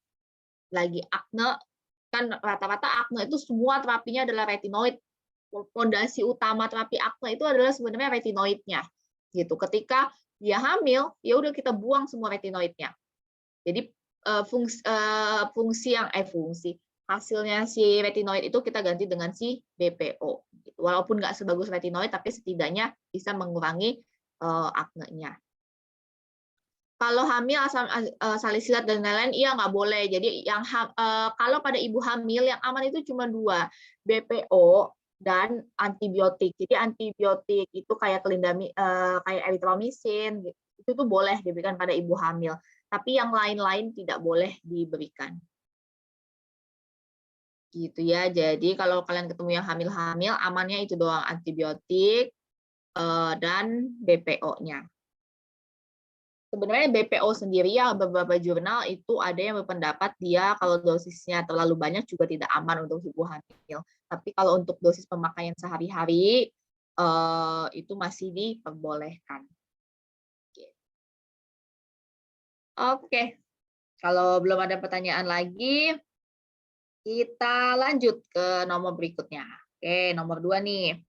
lagi akne, kan rata-rata akne itu semua terapinya adalah retinoid. Fondasi utama terapi akne itu adalah sebenarnya retinoidnya. Gitu. Ketika dia hamil, ya udah kita buang semua retinoidnya. Jadi fungsi hasilnya si retinoid itu kita ganti dengan si BPO. Walaupun nggak sebagus retinoid, tapi setidaknya bisa mengurangi aknenya. Kalau hamil asam salisilat dan lain-lain, iya nggak boleh. Jadi yang kalau pada ibu hamil yang aman itu cuma 2, BPO dan antibiotik. Jadi antibiotik itu kayak kayak erythromycin, gitu. Itu tuh boleh diberikan pada ibu hamil. Tapi yang lain-lain tidak boleh diberikan. Gitu ya. Jadi kalau kalian ketemu yang hamil-hamil, amannya itu doang, antibiotik dan BPO-nya. Sebenarnya BPO sendiri ya, beberapa jurnal itu ada yang berpendapat dia kalau dosisnya terlalu banyak juga tidak aman untuk ibu hamil. Tapi kalau untuk dosis pemakaian sehari-hari itu masih diperbolehkan. Oke, kalau belum ada pertanyaan lagi, kita lanjut ke nomor berikutnya. Oke, nomor 2 nih.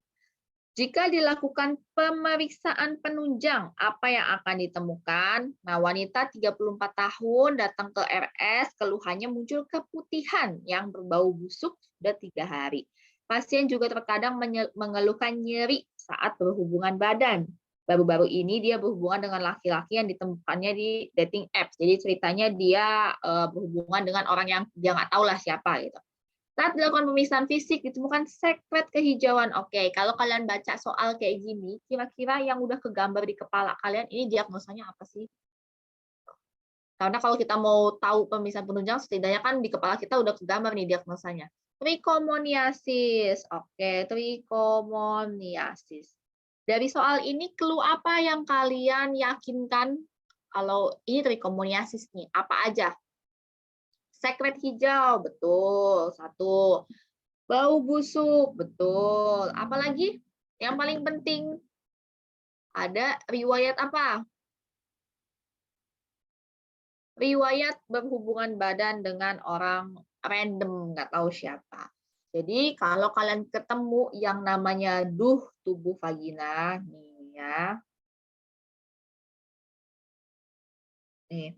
Jika dilakukan pemeriksaan penunjang, apa yang akan ditemukan? Nah, wanita 34 tahun datang ke RS, keluhannya muncul keputihan yang berbau busuk sudah 3 hari. Pasien juga terkadang mengeluhkan nyeri saat berhubungan badan. Baru-baru ini dia berhubungan dengan laki-laki yang ditemukannya di dating apps. Jadi ceritanya dia berhubungan dengan orang yang dia nggak tahu lah siapa gitu. Saat dilakukan pemeriksaan fisik ditemukan sekret kehijauan. Oke, kalau kalian baca soal kayak gini, kira-kira yang udah kegambar di kepala kalian ini diagnosanya apa sih? Karena kalau kita mau tahu pemeriksaan penunjang, setidaknya kan di kepala kita udah kegambar nih diagnosanya. Trichomoniasis. Oke, trichomoniasis. Dari soal ini, clue apa yang kalian yakinkan kalau ini trichomoniasis nih? Apa aja? Sekret hijau, betul. 1. Bau busuk, betul. Apalagi? Yang paling penting, ada riwayat apa? Riwayat berhubungan badan dengan orang random, nggak tahu siapa. Jadi kalau kalian ketemu yang namanya duh tubuh vagina, nih ya. Nih.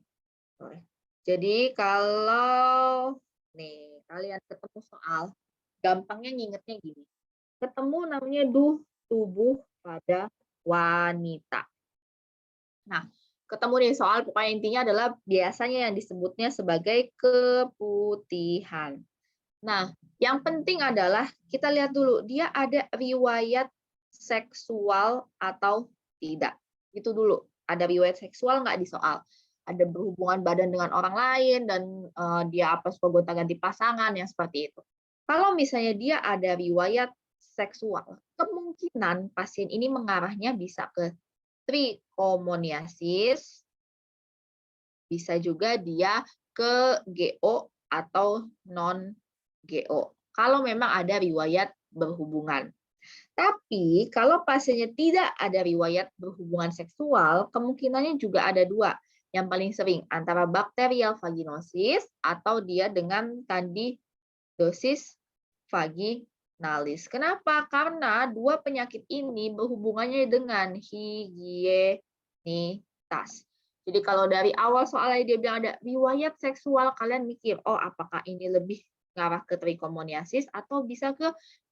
Jadi kalau nih kalian ketemu soal, gampangnya ngingetnya gini. Ketemu namanya duh tubuh pada wanita. Nah, ketemu nih soal pokoknya intinya adalah biasanya yang disebutnya sebagai keputihan. Nah, yang penting adalah kita lihat dulu dia ada riwayat seksual atau tidak. Itu dulu. Ada riwayat seksual nggak di soal? Ada berhubungan badan dengan orang lain dan dia apa suka gonta-ganti pasangan yang seperti itu. Kalau misalnya dia ada riwayat seksual, kemungkinan pasien ini mengarahnya bisa ke trichomoniasis, bisa juga dia ke GO atau non-GO. Kalau memang ada riwayat berhubungan. Tapi kalau pasiennya tidak ada riwayat berhubungan seksual, kemungkinannya juga ada dua. Yang paling sering antara bakterial vaginosis atau dia dengan candidosis vaginalis. Kenapa? Karena dua penyakit ini berhubungannya dengan higienitas. Jadi kalau dari awal soalnya dia bilang ada riwayat seksual, kalian mikir, oh apakah ini lebih ngarah ke trichomoniasis atau bisa ke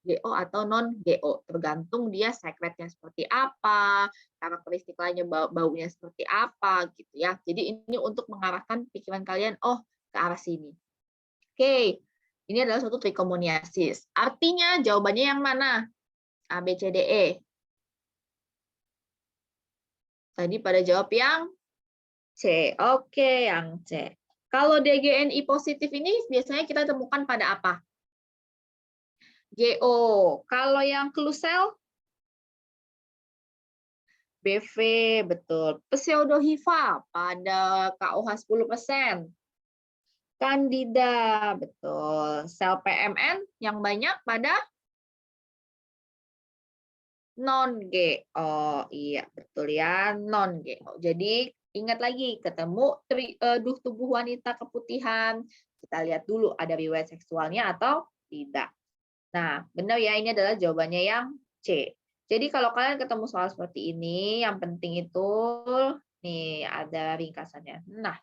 GO atau non-GO, tergantung dia sekretnya seperti apa, karakteristik lainnya baunya seperti apa gitu ya. Jadi ini untuk mengarahkan pikiran kalian oh ke arah sini. Oke, ini adalah suatu trichomoniasis. Artinya jawabannya yang mana? A, B, C, D, E. Tadi pada jawab yang C. Oke, yang C. Kalau DGNI positif ini biasanya kita temukan pada apa? GO. Kalau yang klusel? BV, betul. Pseudohiva pada KOH 10%. Candida, betul. Sel PMN yang banyak pada non-GO. Iya, betul ya, non-GO. Jadi ingat lagi, ketemu duh tubuh wanita keputihan. Kita lihat dulu ada riwayat seksualnya atau tidak. Nah, benar ya, ini adalah jawabannya yang C. Jadi kalau kalian ketemu soal seperti ini, yang penting itu, nih ada ringkasannya. Nah,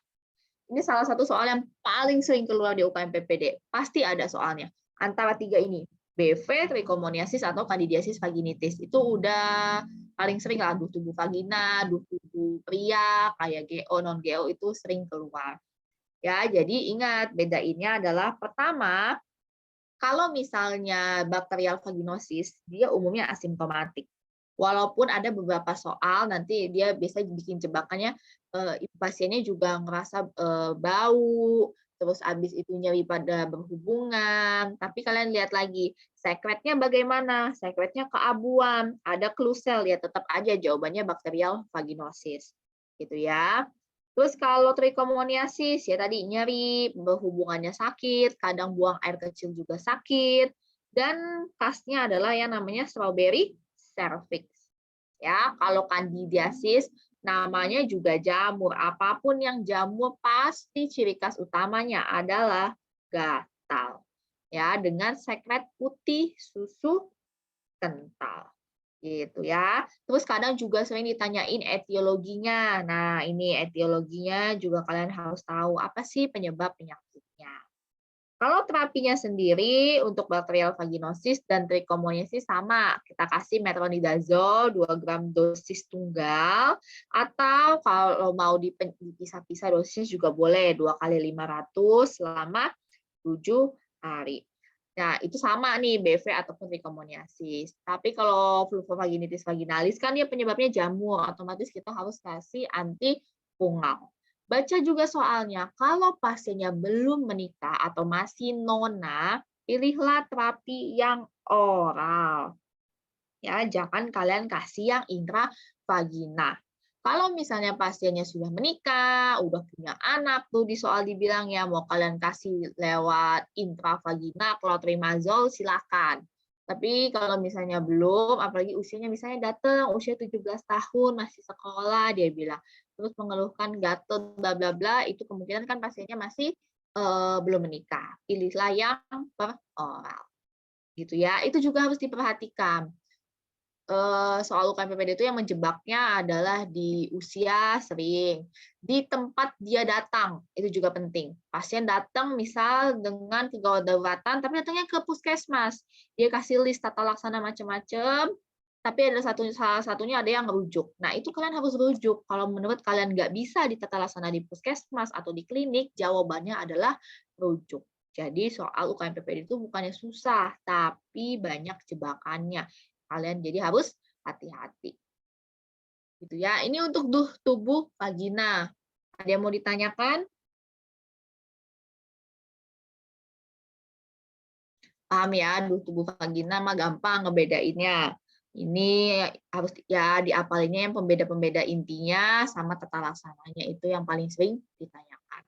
ini salah satu soal yang paling sering keluar di UKM PPD. Pasti ada soalnya. Antara tiga ini, BV, trichomoniasis, atau candidiasis vaginitis. Itu udah paling sering lah, duh tubuh vagina, duh tubuh pria, kayak GO, non-GO itu sering keluar. Ya, jadi ingat, bedainnya adalah pertama, kalau misalnya bakterial vaginosis, dia umumnya asimptomatik. Walaupun ada beberapa soal, nanti dia biasa bikin jebakannya, pasiennya juga ngerasa bau, terus habis itu nyeri pada berhubungan. Tapi kalian lihat lagi, sekretnya bagaimana? Sekretnya keabuan, ada klusel, ya tetap aja jawabannya bakterial vaginosis. Gitu ya. Terus kalau trichomoniasis ya tadi nyeri, berhubungannya sakit, kadang buang air kecil juga sakit, dan khasnya adalah yang namanya strawberry cervix. Ya, kalau candidiasis namanya juga jamur. Apapun yang jamur pasti ciri khas utamanya adalah gatal. Ya, dengan sekret putih susu kental. Gitu ya. Terus kadang juga sering ditanyain etiologinya. Nah, ini etiologinya juga kalian harus tahu apa sih penyebab penyakitnya. Kalau terapinya sendiri untuk bakterial vaginosis dan trichomoniasis sama, kita kasih metronidazole 2 gram dosis tunggal, atau kalau mau dipisah-pisah dosis juga boleh 2 kali 500 selama 7 hari. Nah, itu sama nih BV ataupun trichomoniasis. Tapi kalau vulvovaginitis vaginalis kan dia penyebabnya jamur, otomatis kita harus kasih antifungal. Baca juga soalnya, kalau pasiennya belum menikah atau masih nona, pilihlah terapi yang oral. Ya, jangan kalian kasih yang intravagina. Kalau misalnya pasiennya sudah menikah, udah punya anak tuh di soal dibilang ya mau kalian kasih lewat intravagina clotrimazole silakan. Tapi kalau misalnya belum, apalagi usianya misalnya datang usia 17 tahun masih sekolah dia bilang, terus mengeluhkan gatel bla bla bla, itu kemungkinan kan pasiennya masih belum menikah. Pilihlah yang per oral. Gitu ya. Itu juga harus diperhatikan. Soal UKM PPD itu yang menjebaknya adalah di usia sering, di tempat dia datang, itu juga penting. Pasien datang misal dengan kedaulatan, tapi datangnya ke puskesmas, dia kasih list tata laksana macam-macam, tapi salah satunya ada yang rujuk. Nah, itu kalian harus rujuk. Kalau menurut kalian nggak bisa ditata laksana di puskesmas atau di klinik, jawabannya adalah rujuk. Jadi soal UKM PPD itu bukannya susah, tapi banyak jebakannya. Kalian jadi harus hati-hati. Gitu ya. Ini untuk tubuh vagina. Ada yang mau ditanyakan? Paham ya, tubuh vagina mah gampang ngebedainnya. Ini harus ya diapalinnya yang pembeda-pembeda intinya sama tata laksananya itu yang paling sering ditanyakan.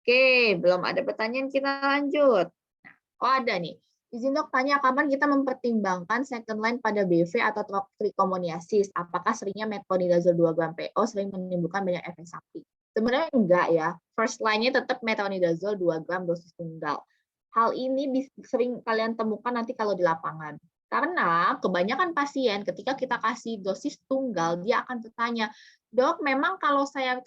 Oke, belum ada pertanyaan, kita lanjut. Nah, oh ada nih. Izin dok tanya, kapan kita mempertimbangkan second line pada BV atau trichomoniasis? Apakah seringnya metronidazole 2 gram PO sering menimbulkan banyak efek samping? Sebenarnya enggak ya. First line-nya tetap metronidazole 2 gram dosis tunggal. Hal ini sering kalian temukan nanti kalau di lapangan. Karena kebanyakan pasien ketika kita kasih dosis tunggal, dia akan bertanya, dok, memang kalau saya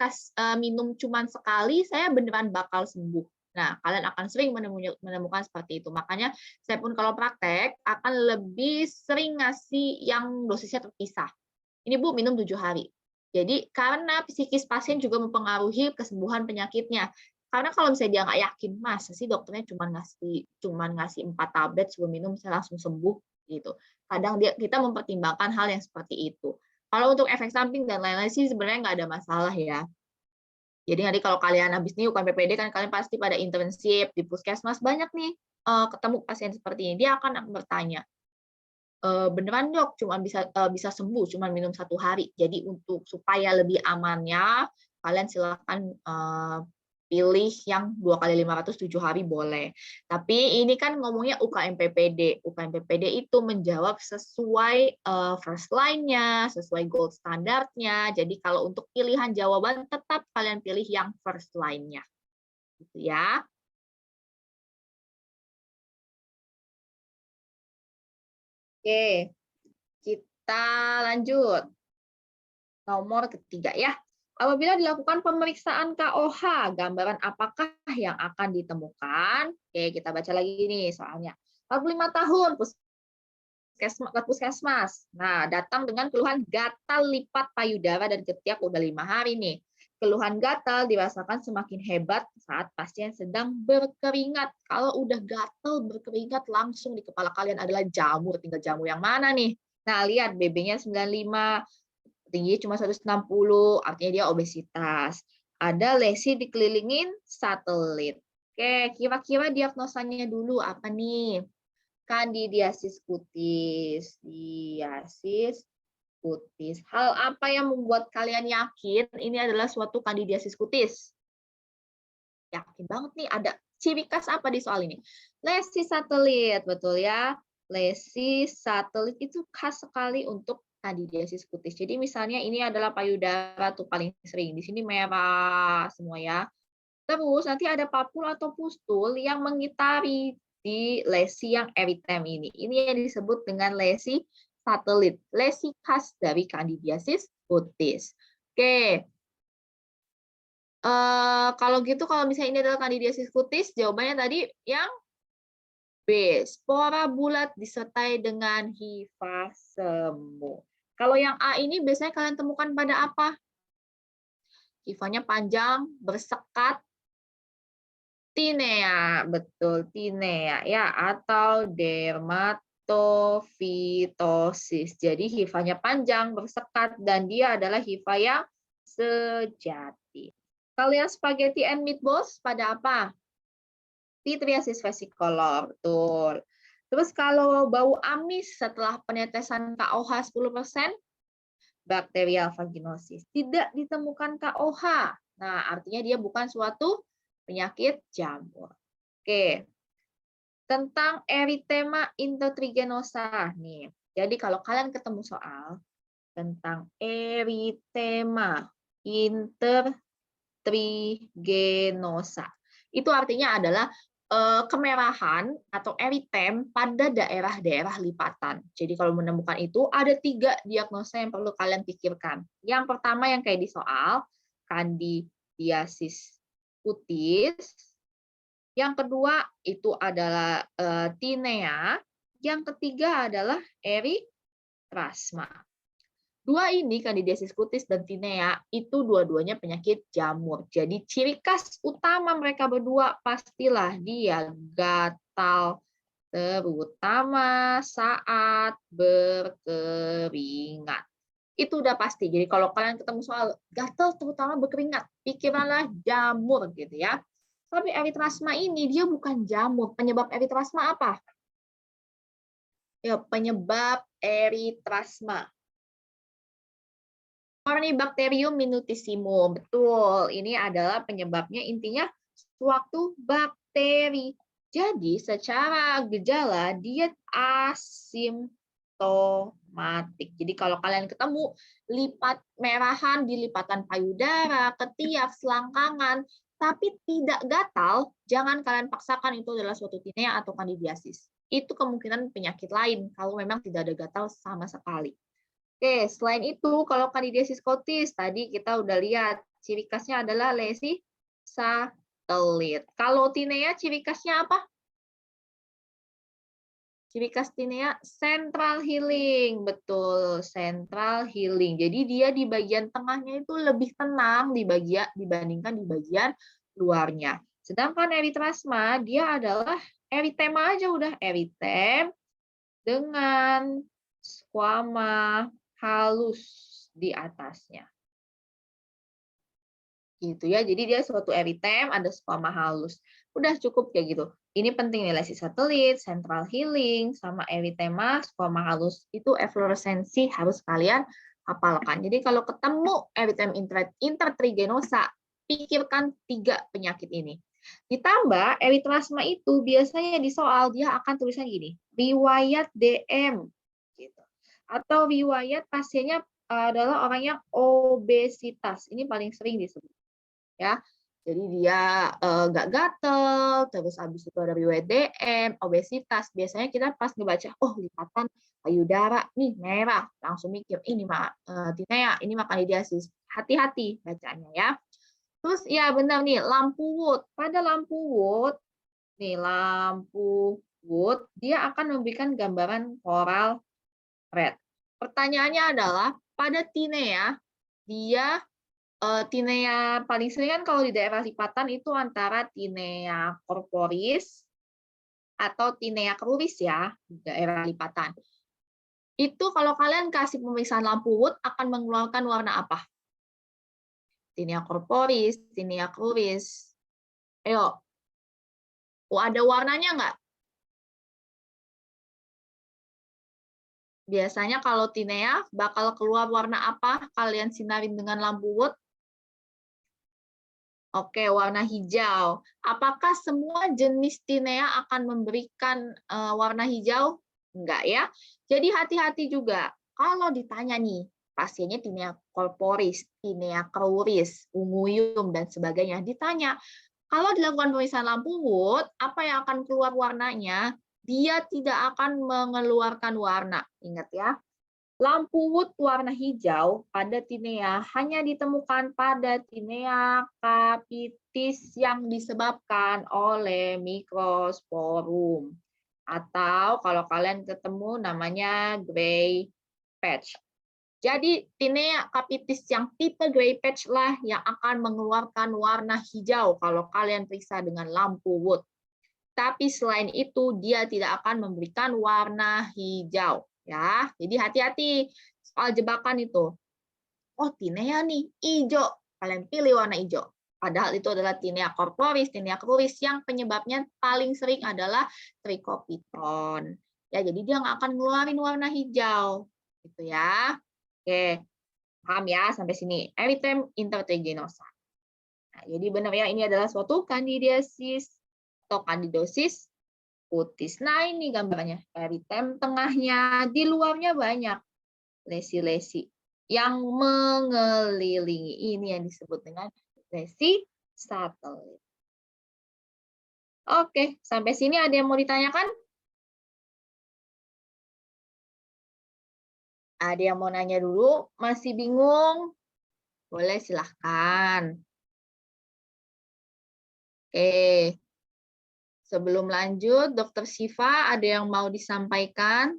minum cuma sekali, saya beneran bakal sembuh. Nah, kalian akan sering menemukan seperti itu. Makanya saya pun kalau praktek akan lebih sering ngasih yang dosisnya terpisah. Ini Bu, minum 7 hari. Jadi karena psikis pasien juga mempengaruhi kesembuhan penyakitnya. Karena kalau misalnya dia nggak yakin, masa sih dokternya cuma ngasih 4 tablet sebelum minum saya langsung sembuh gitu. Kadang kita mempertimbangkan hal yang seperti itu. Kalau untuk efek samping dan lain-lain sih sebenarnya nggak ada masalah ya. Jadi nanti kalau kalian habis nih UKM PPD kan kalian pasti pada internship di puskesmas banyak nih ketemu pasien seperti ini. Dia akan bertanya, beneran dok cuma bisa sembuh cuma minum 1 hari. Jadi untuk supaya lebih amannya kalian silakan pilih yang 2 kali 500 7 hari boleh. Tapi ini kan ngomongnya UKM PPD. UKM PPD itu menjawab sesuai first line-nya, sesuai gold standarnya. Jadi kalau untuk pilihan jawaban tetap kalian pilih yang first line-nya. Gitu ya. Oke, kita lanjut. Nomor ketiga ya. Apabila dilakukan pemeriksaan KOH, gambaran apakah yang akan ditemukan? Oke, kita baca lagi nih soalnya. 45 tahun, puskesmas. Nah, datang dengan keluhan gatal lipat payudara dan ketiak udah 5 hari nih. Keluhan gatal dirasakan semakin hebat saat pasien sedang berkeringat. Kalau udah gatal berkeringat langsung di kepala kalian adalah jamur. Tinggal jamur yang mana nih? Nah, lihat BB-nya 95, tingginya cuma 160, artinya dia obesitas. Ada lesi dikelilingin satelit. Oke, kira-kira diagnosanya dulu apa nih? Kandidiasis kutis. Diasis kutis. Hal apa yang membuat kalian yakin ini adalah suatu kandidiasis kutis? Yakin banget nih, ada ciri khas apa di soal ini? Lesi satelit, betul ya. Lesi satelit itu khas sekali untuk kandidiasis kutis. Jadi misalnya ini adalah payudara tuh paling sering. Di sini merah semua ya. Terus nanti ada papul atau pustul yang mengitari di lesi yang eritem ini. Ini yang disebut dengan lesi satelit. Lesi khas dari kandidiasis kutis. Oke. Kalau gitu, kalau misalnya ini adalah kandidiasis kutis, jawabannya tadi yang B. Spora bulat disertai dengan hifa semu. Kalau yang A ini biasanya kalian temukan pada apa? Hifanya panjang, bersekat, tinea, betul, tinea ya, atau dermatofitosis. Jadi hifanya panjang, bersekat, dan dia adalah hifa yang sejati. Kalau yang spaghetti and meatballs pada apa? Pityriasis versicolor, betul. Terus kalau bau amis setelah penetesan KOH 10%, bakterial vaginosis. Tidak ditemukan KOH. Nah, artinya dia bukan suatu penyakit jamur. Oke. Tentang erythema intertrigenosa nih. Jadi kalau kalian ketemu soal tentang erythema intertrigenosa, itu artinya adalah kemerahan atau eritem pada daerah-daerah lipatan. Jadi kalau menemukan itu ada 3 diagnosa yang perlu kalian pikirkan. Yang pertama yang kayak di soal, kandidiasis kutis. Yang kedua itu adalah tinea. Yang ketiga adalah eritrasma. Dua ini, kandidiasis cutis dan tinea, itu dua-duanya penyakit jamur. Jadi ciri khas utama mereka berdua pastilah dia gatal, terutama saat berkeringat. Itu udah pasti. Jadi kalau kalian ketemu soal gatal terutama berkeringat, pikiranlah jamur gitu ya. Tapi eritrasma ini dia bukan jamur. Penyebab eritrasma apa? Ya, penyebab eritrasma. Corynebacterium minutissimum. Betul, ini adalah penyebabnya intinya suatu bakteri. Jadi secara gejala dia asimptomatik. Jadi kalau kalian ketemu lipat merahan di lipatan payudara, ketiak, selangkangan, tapi tidak gatal, jangan kalian paksakan itu adalah suatu tinea atau kandidiasis. Itu kemungkinan penyakit lain kalau memang tidak ada gatal sama sekali. Oke, selain itu, kalau kandidiasis cutis, tadi kita udah lihat, ciri khasnya adalah lesi satelit. Kalau tinea, ciri khasnya apa? Ciri khas tinea, central healing. Betul, central healing. Jadi dia di bagian tengahnya itu lebih tenang dibandingkan di bagian luarnya. Sedangkan eritrasma, dia adalah eritema aja udah. Eritem dengan squama halus di atasnya. Gitu ya. Jadi dia suatu eritem, ada squama halus. Udah cukup kayak gitu. Ini penting nih, lesi satelit, central healing, sama eritema, squama halus. Itu efloresensi harus kalian hafalkan. Jadi kalau ketemu eritem intertrigenosa, pikirkan 3 penyakit ini. Ditambah eritrasma itu biasanya di soal dia akan tulisan gini, riwayat DM. Atau riwayat pasiennya adalah orang yang obesitas. Ini paling sering disebut. Ya. Jadi dia nggak gatel, terus habis itu ada riwayat DM, obesitas. Biasanya kita pas ngebaca, oh lipatan payudara nih merah, langsung mikir ini mah tinea, ini mah kandidiasis. Hati-hati bacanya ya. Terus ya benar nih, lampu Wood. Pada lampu Wood, nih lampu Wood, dia akan memberikan gambaran coral red. Pertanyaannya adalah pada tinea, dia tinea paling sering kan kalau di daerah lipatan itu antara tinea corporis atau tinea cruris ya, di daerah lipatan. Itu kalau kalian kasih pemeriksaan lampu Wood akan mengeluarkan warna apa? Tinea corporis, tinea cruris. Ayo. Ada warnanya nggak? Biasanya kalau tinea bakal keluar warna apa? Kalian sinarin dengan lampu Wood? Oke, warna hijau. Apakah semua jenis tinea akan memberikan warna hijau? Enggak ya. Jadi hati-hati juga. Kalau ditanya nih, pasiennya tinea corporis, tinea cruris, unguium, dan sebagainya. Ditanya, kalau dilakukan pemeriksaan lampu Wood, apa yang akan keluar warnanya? Dia tidak akan mengeluarkan warna. Ingat ya. Lampu Wood warna hijau pada tinea hanya ditemukan pada tinea capitis yang disebabkan oleh Microsporum. Atau kalau kalian ketemu namanya gray patch. Jadi tinea capitis yang tipe gray patch lah yang akan mengeluarkan warna hijau kalau kalian periksa dengan lampu Wood. Tapi selain itu dia tidak akan memberikan warna hijau. Ya, jadi hati-hati soal jebakan itu. Oh, tinea nih, hijau. Kalian pilih warna hijau. Padahal itu adalah tinea corporis, tinea cruris yang penyebabnya paling sering adalah trichopitron. Ya, jadi dia nggak akan ngeluarin warna hijau. Gitu ya. Oke, paham ya sampai sini. Erythema intertrigenosa. Nah, jadi benar ya, ini adalah suatu kandidiasis atau kandidosis cutis. Nah, ini gambarnya. Eritem tengahnya, di luarnya banyak lesi-lesi yang mengelilingi. Ini yang disebut dengan lesi satelit. Oke, sampai sini ada yang mau ditanyakan? Ada yang mau nanya dulu? Masih bingung? Boleh, silahkan. Oke. Sebelum lanjut, Dr. Syifa ada yang mau disampaikan?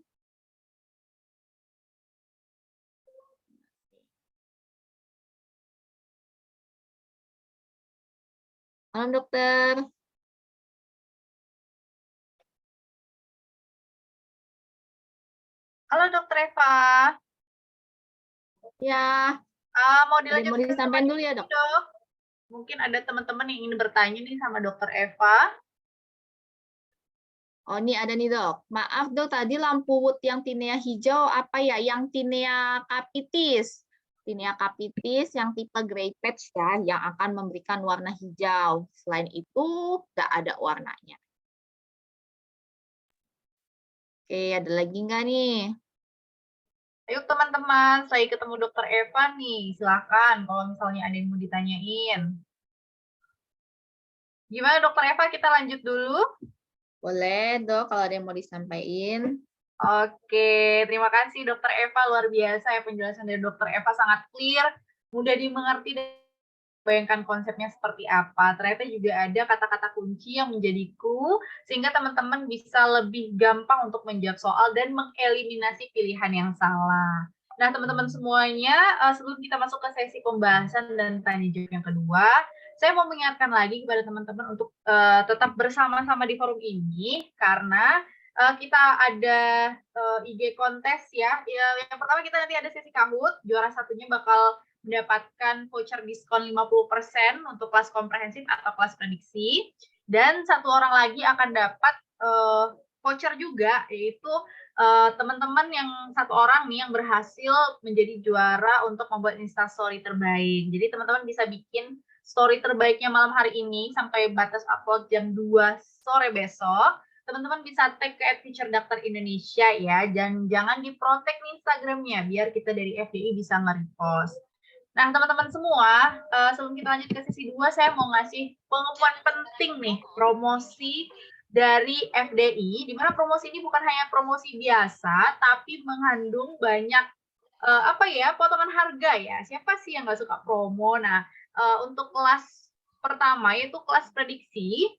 Malam, dokter. Halo Dokter Eva. Ya, Mau ada yang mau dilanjutkan sama disampaikan dulu ya, ini, dok? Dok? Mungkin ada teman-teman yang ingin bertanya nih sama Dokter Eva. Oh, ini ada nih, dok. Maaf, dok, tadi lampu wood yang tinea hijau apa ya? Yang tinea capitis. Tinea capitis yang tipe gray patch ya, yang akan memberikan warna hijau. Selain itu, nggak ada warnanya. Oke, ada lagi nggak nih? Ayo teman-teman, saya ketemu Dokter Eva nih. Silakan kalau misalnya ada yang mau ditanyain. Gimana Dokter Eva, kita lanjut dulu? Boleh, dok, kalau ada yang mau disampaikan. Oke, terima kasih Dokter Eva, luar biasa ya penjelasan dari Dokter Eva, sangat clear, mudah dimengerti dan bayangkan konsepnya seperti apa. Ternyata juga ada kata-kata kunci yang menjadi clue sehingga teman-teman bisa lebih gampang untuk menjawab soal dan mengeliminasi pilihan yang salah. Nah, teman-teman semuanya, sebelum kita masuk ke sesi pembahasan dan tanya jawab yang kedua, saya mau mengingatkan lagi kepada teman-teman untuk tetap bersama-sama di forum ini karena kita ada IG kontes ya. Yang pertama kita nanti ada sesi Kahoot, juara satunya bakal mendapatkan voucher diskon 50% untuk kelas komprehensif atau kelas prediksi. Dan satu orang lagi akan dapat voucher juga, yaitu teman-teman yang satu orang nih yang berhasil menjadi juara untuk membuat instastory terbaik. Jadi teman-teman bisa bikin story terbaiknya malam hari ini sampai batas upload jam 2 sore besok. Teman-teman bisa tag ke @futuredoctor_indonesia ya, dan jangan diprotek nih Instagramnya biar kita dari FDI bisa nge-repost. Nah, teman-teman semua, sebelum kita lanjut ke sesi 2, saya mau ngasih pengumuman penting nih, promosi dari FDI, di mana promosi ini bukan hanya promosi biasa, tapi mengandung banyak potongan harga ya. Siapa sih yang nggak suka promo? Nah, untuk kelas pertama yaitu kelas prediksi.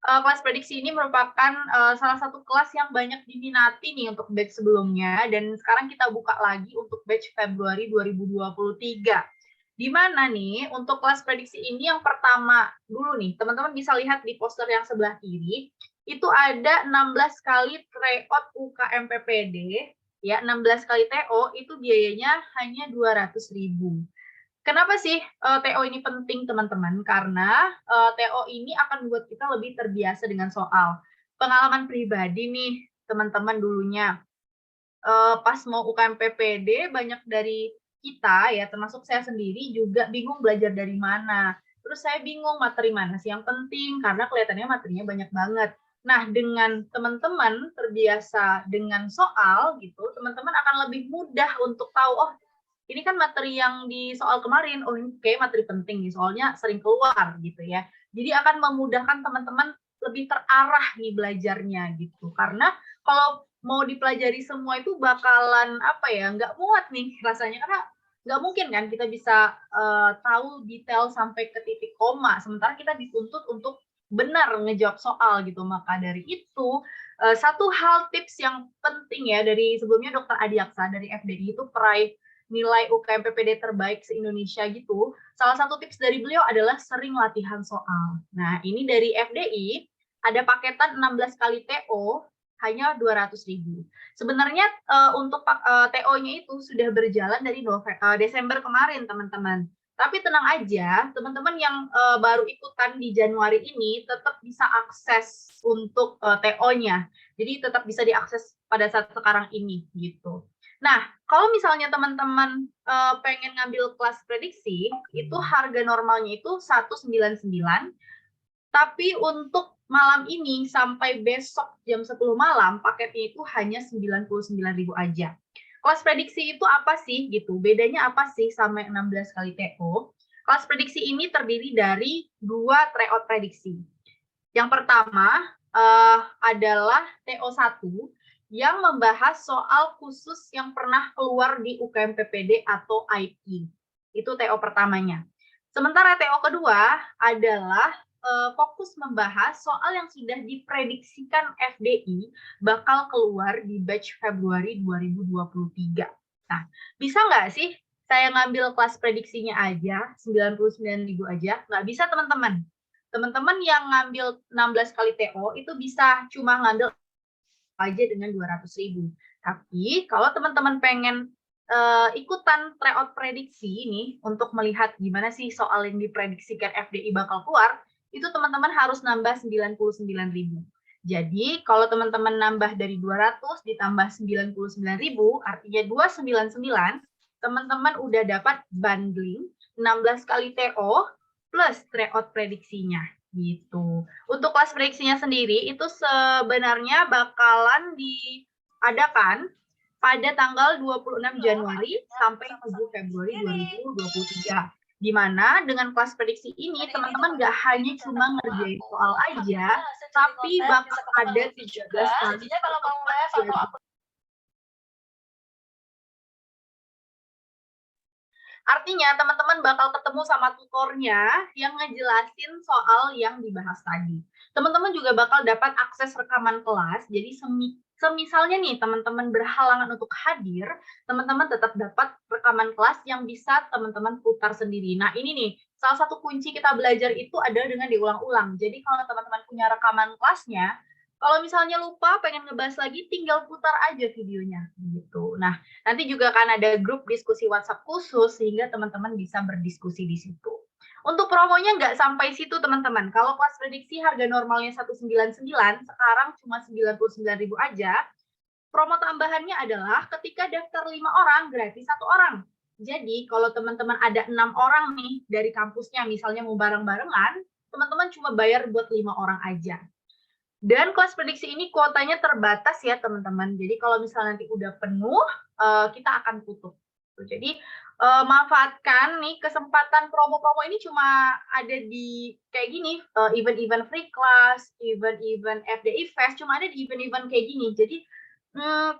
Kelas prediksi ini merupakan salah satu kelas yang banyak diminati nih untuk batch sebelumnya, dan sekarang kita buka lagi untuk batch Februari 2023. Di mana nih untuk kelas prediksi ini yang pertama dulu nih, teman-teman bisa lihat di poster yang sebelah kiri, itu ada 16 kali tryout UKM PPD, ya 16 kali TO itu biayanya hanya 200.000. Kenapa sih TO ini penting teman-teman? Karena TO ini akan membuat kita lebih terbiasa dengan soal. Pengalaman pribadi nih teman-teman dulunya, pas mau UKM PPD banyak dari kita ya termasuk saya sendiri juga bingung belajar dari mana. Terus saya bingung materi mana sih yang penting karena kelihatannya materinya banyak banget. Nah, dengan teman-teman terbiasa dengan soal gitu, teman-teman akan lebih mudah untuk tahu, oh ini kan materi yang di soal kemarin, oh ini kayak materi penting nih, soalnya sering keluar gitu ya. Jadi akan memudahkan teman-teman lebih terarah nih belajarnya gitu. Karena kalau mau dipelajari semua itu bakalan nggak muat nih rasanya, karena nggak mungkin kan kita bisa tahu detail sampai ke titik koma, sementara kita dituntut untuk benar ngejawab soal gitu. Maka dari itu, satu hal tips yang penting ya dari sebelumnya Dokter Adiaksa dari FDI itu peraih nilai UKM PPD terbaik se-Indonesia gitu, salah satu tips dari beliau adalah sering latihan soal. Nah, ini dari FDI, ada paketan 16 kali TO, hanya 200.000. Sebenarnya untuk TO-nya itu sudah berjalan dari Desember kemarin, teman-teman. Tapi tenang aja, teman-teman yang baru ikutan di Januari ini tetap bisa akses untuk TO-nya. Jadi tetap bisa diakses pada saat sekarang ini gitu. Nah, kalau misalnya teman-teman pengen ngambil kelas prediksi, itu harga normalnya itu 199, tapi untuk malam ini sampai besok jam 10 malam, paketnya itu hanya 99.000 aja. Kelas prediksi itu apa sih gitu? Bedanya apa sih sama 16 kali TO? Kelas prediksi ini terdiri dari 2 tryout prediksi. Yang pertama adalah TO1 yang membahas soal khusus yang pernah keluar di UKM PPD atau IP. Itu TO pertamanya. Sementara TO kedua adalah fokus membahas soal yang sudah diprediksikan FDI bakal keluar di batch Februari 2023. Nah, bisa nggak sih saya ngambil kelas prediksinya aja, 99.000 aja? Nggak bisa, teman-teman. teman-teman yang ngambil 16 kali TO itu bisa cuma ngambil aja dengan 200.000. Tapi kalau teman-teman pengen ikutan tryout prediksi ini untuk melihat gimana sih soal yang diprediksikan FDI bakal keluar, itu teman-teman harus nambah 99.000. Jadi kalau teman-teman nambah dari 200 ditambah 99.000, artinya 299, teman-teman udah dapat bundling 16 kali TO plus tryout prediksinya gitu. Untuk kelas prediksinya sendiri itu sebenarnya bakalan diadakan pada tanggal 26 Januari sampai 7 Februari 2023. Di mana dengan kelas prediksi ini teman-teman nggak hanya cuma ngerjain soal aja, tapi bakal ada 13 kali Artinya teman-teman bakal ketemu sama tutornya yang ngejelasin soal yang dibahas tadi. Teman-teman juga bakal dapat akses rekaman kelas, jadi semisalnya nih teman-teman berhalangan untuk hadir, teman-teman tetap dapat rekaman kelas yang bisa teman-teman putar sendiri. Nah ini nih, salah satu kunci kita belajar itu adalah dengan diulang-ulang. Jadi kalau teman-teman punya rekaman kelasnya, kalau misalnya lupa pengen ngebahas lagi, tinggal putar aja videonya gitu. Nah, nanti juga akan ada grup diskusi WhatsApp khusus sehingga teman-teman bisa berdiskusi di situ. Untuk promonya nggak sampai situ teman-teman. Kalau kelas prediksi harga normalnya 199, sekarang cuma 99.000 aja. Promo tambahannya adalah ketika daftar 5 orang, gratis 1 orang. Jadi kalau teman-teman ada 6 orang nih dari kampusnya, misalnya mau bareng-barengan, teman-teman cuma bayar buat 5 orang aja. Dan kelas prediksi ini kuotanya terbatas ya teman-teman. Jadi kalau misalnya nanti udah penuh, kita akan tutup. Jadi manfaatkan nih kesempatan promo-promo ini cuma ada di kayak gini, event-event free class, event-event FDI Fest, cuma ada di event-event kayak gini. Jadi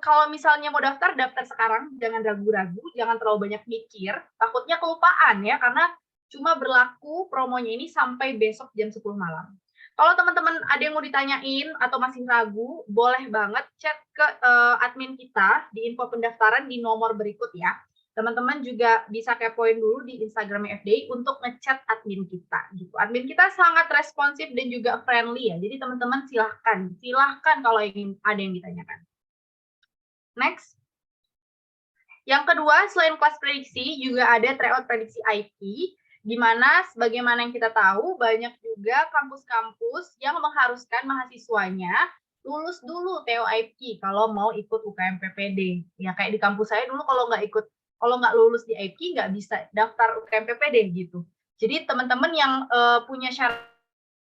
kalau misalnya mau daftar, daftar sekarang, jangan ragu-ragu, jangan terlalu banyak mikir, takutnya kelupaan ya, karena cuma berlaku promonya ini sampai besok jam 10 malam. Kalau teman-teman ada yang mau ditanyain atau masih ragu, boleh banget chat ke admin kita di info pendaftaran di nomor berikut ya. Teman-teman juga bisa kepoin dulu di Instagram FDI untuk ngechat admin kita. Gitu. Admin kita sangat responsif dan juga friendly ya. Jadi teman-teman silahkan kalau ingin ada yang ditanyakan. Next. Yang kedua, selain kelas prediksi, juga ada tryout prediksi IP, di mana sebagaimana yang kita tahu, banyak juga kampus-kampus yang mengharuskan mahasiswanya lulus dulu TOIP kalau mau ikut UKM PPD. Ya kayak di kampus saya dulu kalau nggak lulus di IP nggak bisa daftar UKM PPD gitu. Jadi teman-teman yang punya syarat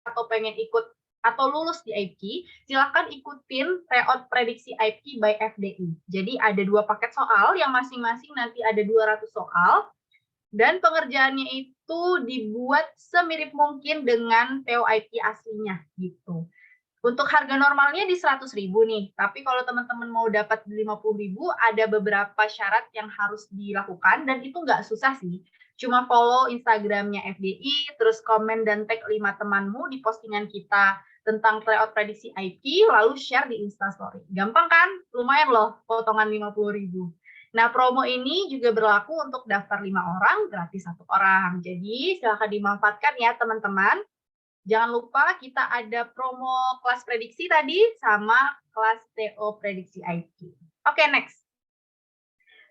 atau pengen ikut atau lulus di IP, silakan ikutin tryout prediksi IP by FDI. Jadi ada 2 paket soal yang masing-masing nanti ada 200 soal. Dan pengerjaannya itu dibuat semirip mungkin dengan TOIP aslinya gitu. Untuk harga normalnya di 100.000 nih, tapi kalau teman-teman mau dapat 50.000 ada beberapa syarat yang harus dilakukan dan itu nggak susah sih. Cuma follow Instagramnya FDI, terus komen dan tag 5 temanmu di postingan kita tentang tryout prediksi IP, lalu share di Instastory. Gampang kan? Lumayan loh potongan 50.000. Nah, promo ini juga berlaku untuk daftar 5 orang, gratis 1 orang. Jadi, silakan dimanfaatkan ya, teman-teman. Jangan lupa kita ada promo kelas prediksi tadi sama kelas TO prediksi IP. Oke, next.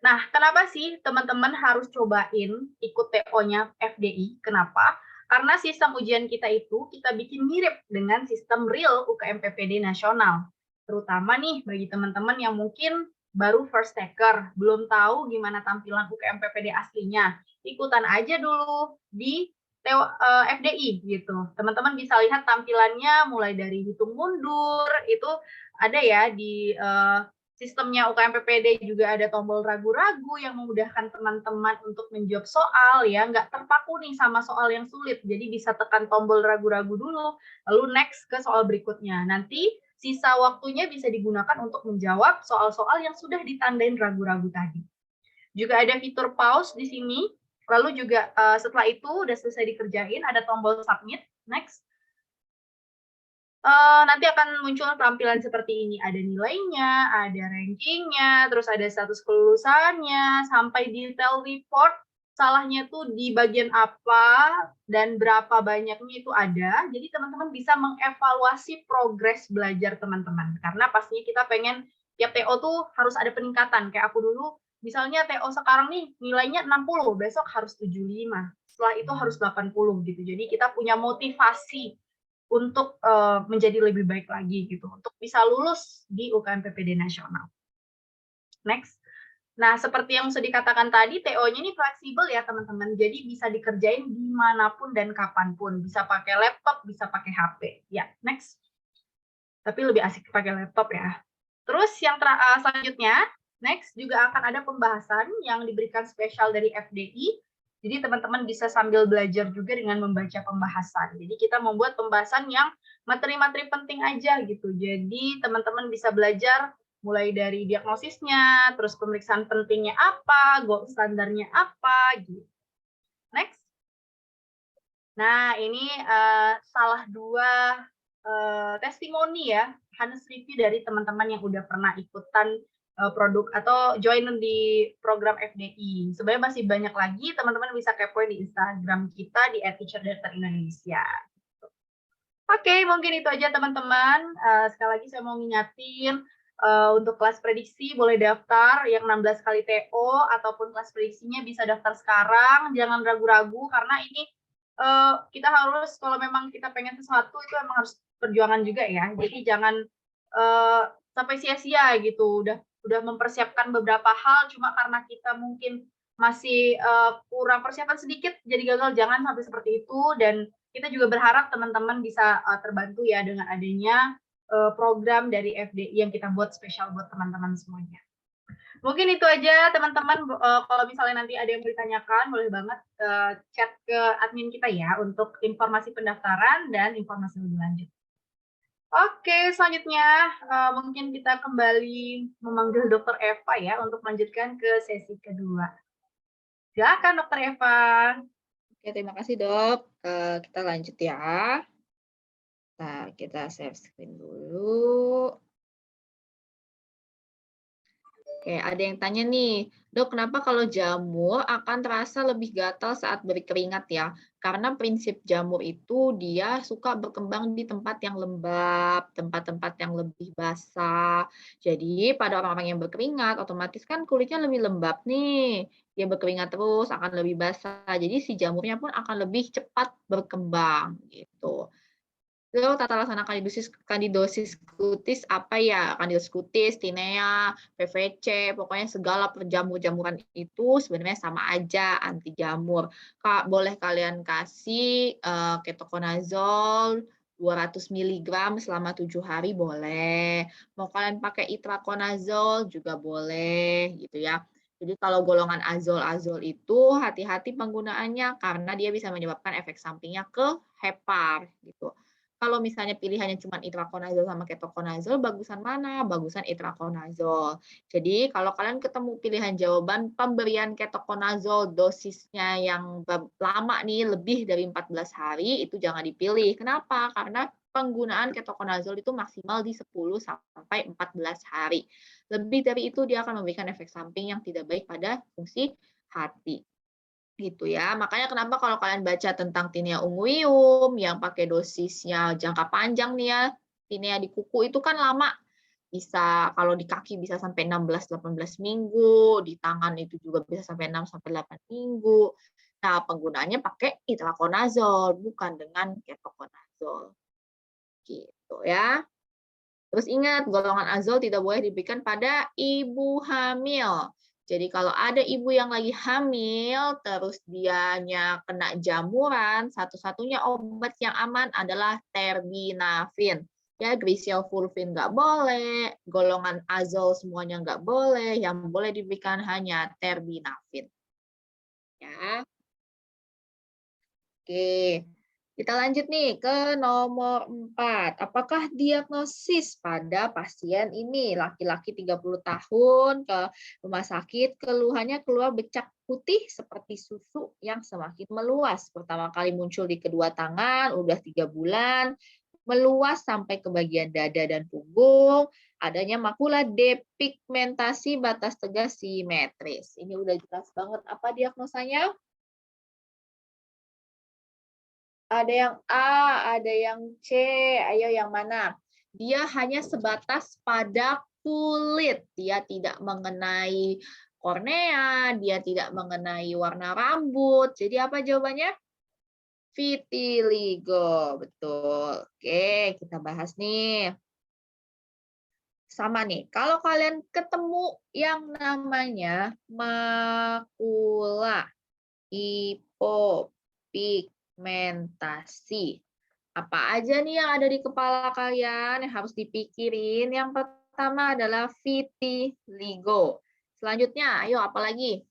Nah, kenapa sih teman-teman harus cobain ikut TO-nya FDI? Kenapa? Karena sistem ujian kita itu kita bikin mirip dengan sistem real UKM PPD nasional. Terutama nih bagi teman-teman yang mungkin baru first taker, belum tahu gimana tampilan UKM PPD aslinya. Ikutan aja dulu di FDI gitu. Teman-teman bisa lihat tampilannya mulai dari hitung mundur, itu ada ya di sistemnya UKM PPD, juga ada tombol ragu-ragu yang memudahkan teman-teman untuk menjawab soal ya, nggak terpaku nih sama soal yang sulit. Jadi bisa tekan tombol ragu-ragu dulu, lalu next ke soal berikutnya. Nanti sisa waktunya bisa digunakan untuk menjawab soal-soal yang sudah ditandain ragu-ragu tadi. Juga ada fitur pause di sini. Lalu juga setelah itu udah selesai dikerjain, ada tombol submit, next. Nanti akan muncul tampilan seperti ini. Ada nilainya, ada rankingnya, terus ada status kelulusannya, sampai detail report salahnya tuh di bagian apa dan berapa banyaknya itu ada. Jadi teman-teman bisa mengevaluasi progres belajar teman-teman. Karena pastinya kita pengen tiap TO tuh harus ada peningkatan. Kayak aku dulu, misalnya TO sekarang nih nilainya 60, besok harus 75. Setelah itu harus 80 gitu. Jadi kita punya motivasi untuk menjadi lebih baik lagi gitu, untuk bisa lulus di UKM PPD nasional. Next. Nah, seperti yang sudah dikatakan tadi, TO-nya ini fleksibel ya teman-teman, jadi bisa dikerjain dimanapun dan kapanpun, bisa pakai laptop, bisa pakai HP. Ya, next. Tapi lebih asik pakai laptop ya. Terus yang selanjutnya, next juga akan ada pembahasan yang diberikan spesial dari FDI. Jadi teman-teman bisa sambil belajar juga dengan membaca pembahasan. Jadi kita membuat pembahasan yang materi-materi penting aja gitu. Jadi teman-teman bisa belajar mulai dari diagnosisnya, terus pemeriksaan pentingnya apa, gold standarnya apa, gitu. Next. Nah, ini salah dua testimoni ya, Hanes review dari teman-teman yang udah pernah ikutan produk atau join di program FDI. Sebenarnya masih banyak lagi, teman-teman bisa kepoin di Instagram kita di @teacherdoctor_indonesia. Oke, mungkin itu aja teman-teman. Sekali lagi saya mau ngingatin, untuk kelas prediksi boleh daftar yang 16 kali TO, ataupun kelas prediksinya bisa daftar sekarang. Jangan ragu-ragu, karena ini kita harus, kalau memang kita pengen sesuatu, itu emang harus perjuangan juga ya. Jadi jangan sampai sia-sia gitu. Udah mempersiapkan beberapa hal, cuma karena kita mungkin masih kurang persiapan sedikit, jadi gagal. Jangan sampai seperti itu. Dan kita juga berharap teman-teman bisa terbantu ya dengan adanya program dari FDI yang kita buat spesial buat teman-teman semuanya. Mungkin itu aja teman-teman. Kalau misalnya nanti ada yang mau ditanyakan, boleh banget chat ke admin kita ya untuk informasi pendaftaran dan informasi lebih lanjut. Oke, selanjutnya mungkin kita kembali memanggil Dr. Eva ya untuk melanjutkan ke sesi kedua. Silakan Dr. Eva. Oke, terima kasih dok. Kita lanjut ya. Nah, kita share screen dulu. Oke, ada yang tanya nih, dok, kenapa kalau jamur akan terasa lebih gatal saat berkeringat ya? Karena prinsip jamur itu dia suka berkembang di tempat yang lembab, tempat-tempat yang lebih basah. Jadi pada orang-orang yang berkeringat, otomatis kan kulitnya lebih lembab nih. Dia berkeringat terus akan lebih basah. Jadi si jamurnya pun akan lebih cepat berkembang gitu. Lalu tata laksana kandidosis kutis apa ya? Kandidosis kutis, tinea, PVC, pokoknya segala jamur-jamuran itu sebenarnya sama aja, anti jamur. Kak, boleh kalian kasih ketoconazole 200 mg selama 7 hari boleh. Mau kalian pakai itraconazole juga boleh gitu ya. Jadi kalau golongan azol itu hati-hati penggunaannya karena dia bisa menyebabkan efek sampingnya ke hepar gitu. Kalau misalnya pilihannya cuma itraconazole sama ketoconazole, bagusan mana? Bagusan itraconazole. Jadi kalau kalian ketemu pilihan jawaban pemberian ketoconazole dosisnya yang lama nih, lebih dari 14 hari, itu jangan dipilih. Kenapa? Karena penggunaan ketoconazole itu maksimal di 10 sampai 14 hari. Lebih dari itu dia akan memberikan efek samping yang tidak baik pada fungsi hati. Gitu ya. Makanya kenapa kalau kalian baca tentang tinea unguium yang pakai dosisnya jangka panjang nih ya, tinea di kuku itu kan lama. Bisa kalau di kaki bisa sampai 16-18 minggu, di tangan itu juga bisa sampai 6-8 minggu. Nah, penggunaannya pakai itraconazole bukan dengan ketoconazole. Gitu ya. Terus ingat, golongan azol tidak boleh diberikan pada ibu hamil. Jadi kalau ada ibu yang lagi hamil, terus dianya kena jamuran, satu-satunya obat yang aman adalah terbinafin. Ya, Grisial Fulvin nggak boleh, golongan azol semuanya nggak boleh, yang boleh diberikan hanya terbinafin. Ya. Oke. Kita lanjut nih ke nomor 4. Apakah diagnosis pada pasien ini laki-laki 30 tahun ke rumah sakit, keluhannya keluar bercak putih seperti susu yang semakin meluas. Pertama kali muncul di kedua tangan, udah 3 bulan, meluas sampai ke bagian dada dan punggung, adanya makula depigmentasi batas tegas simetris. Ini udah jelas banget apa diagnosanya? Ada yang A, ada yang C. Ayo yang mana? Dia hanya sebatas pada kulit. Dia tidak mengenai kornea, dia tidak mengenai warna rambut. Jadi apa jawabannya? Vitiligo. Betul. Oke, kita bahas nih. Sama nih, kalau kalian ketemu yang namanya makula hipopigmentasi. Apa aja nih yang ada di kepala kalian yang harus dipikirin? Yang pertama adalah vitiligo. Selanjutnya, ayo apa lagi?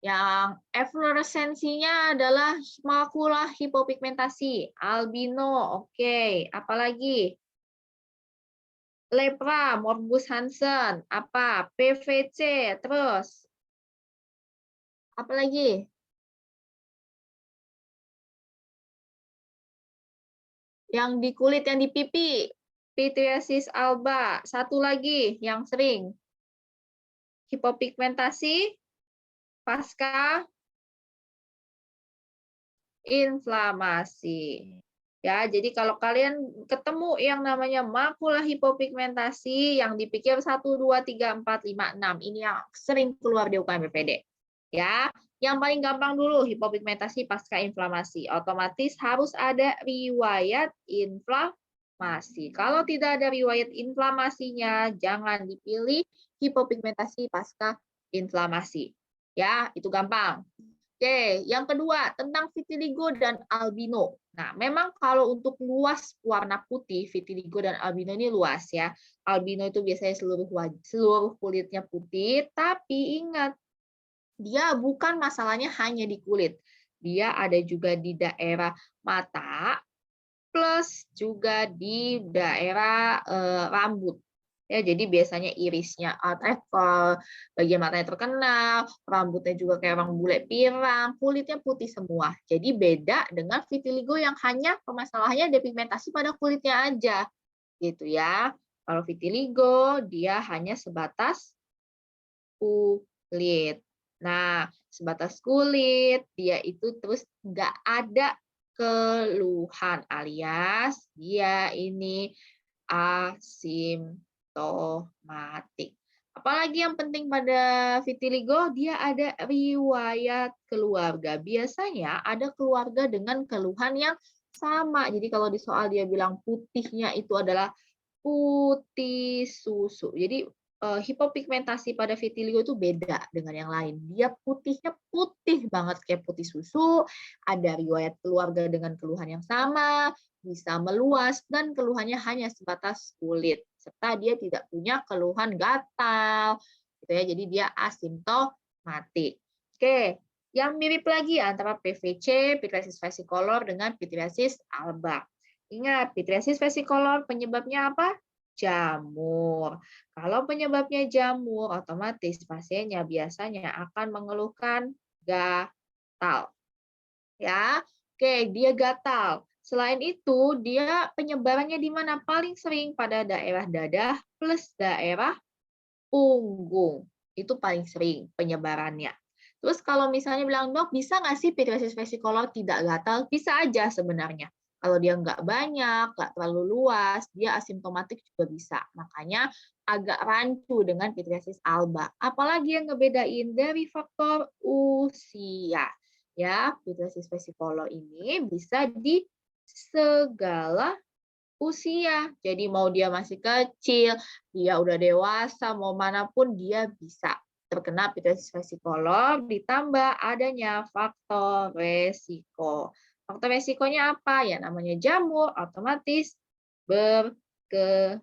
Yang efloresensinya adalah makula hipopigmentasi, albino. Oke, apa lagi? Lepra, morbus Hansen, apa? PVC, terus apa lagi? Yang di kulit, yang di pipi, pityriasis alba. Satu lagi yang sering, hipopigmentasi pasca inflamasi. Ya, jadi kalau kalian ketemu yang namanya makula hipopigmentasi, yang dipikir 1, 2, 3, 4, 5, 6. Ini yang sering keluar di UKM PPD. Ya, yang paling gampang dulu hipopigmentasi pasca inflamasi. Otomatis harus ada riwayat inflamasi. Kalau tidak ada riwayat inflamasinya, jangan dipilih hipopigmentasi pasca inflamasi. Ya, itu gampang. Oke, yang kedua tentang vitiligo dan albino. Nah, memang kalau untuk luas warna putih, vitiligo dan albino ini luas ya. Albino itu biasanya seluruh kulitnya putih, tapi ingat, dia bukan masalahnya hanya di kulit. Dia ada juga di daerah mata, plus juga di daerah rambut. Ya, jadi biasanya irisnya travel, bagian matanya terkenal, rambutnya juga kayak orang bule pirang, kulitnya putih semua. Jadi beda dengan vitiligo yang hanya permasalahannya depigmentasi pada kulitnya aja. Gitu ya. Kalau vitiligo dia hanya sebatas kulit. Nah, sebatas kulit, dia itu terus nggak ada keluhan alias dia ini asimptomatik. Apalagi yang penting pada vitiligo, dia ada riwayat keluarga. Biasanya ada keluarga dengan keluhan yang sama. Jadi kalau di soal dia bilang putihnya itu adalah putih susu. Jadi hipopigmentasi pada vitiligo itu beda dengan yang lain. Dia putihnya putih banget kayak putih susu, ada riwayat keluarga dengan keluhan yang sama, bisa meluas, dan keluhannya hanya sebatas kulit. Serta dia tidak punya keluhan gatal. Gitu ya, jadi dia asimptomatik. Oke, yang mirip lagi antara PVC, pityriasis versicolor, dengan pityriasis alba. Ingat, pityriasis versicolor penyebabnya apa? Jamur. Kalau penyebabnya jamur, otomatis pasiennya biasanya akan mengeluhkan gatal. Ya, oke, dia gatal. Selain itu, dia penyebarannya di mana? Paling sering pada daerah dada plus daerah punggung. Itu paling sering penyebarannya. Terus kalau misalnya bilang, dok, bisa nggak sih pityriasis versicolor tidak gatal? Bisa aja sebenarnya. Kalau dia nggak banyak, nggak terlalu luas, dia asimptomatik juga bisa. Makanya agak rancu dengan pityriasis alba. Apalagi yang ngebedain dari faktor usia. Ya, pityriasis versicolor ini bisa di segala usia. Jadi mau dia masih kecil, dia udah dewasa, mau manapun dia bisa terkena pityriasis versicolor, ditambah adanya faktor resiko. Faktor resikonya apa? Ya namanya jamur, otomatis berkeringat.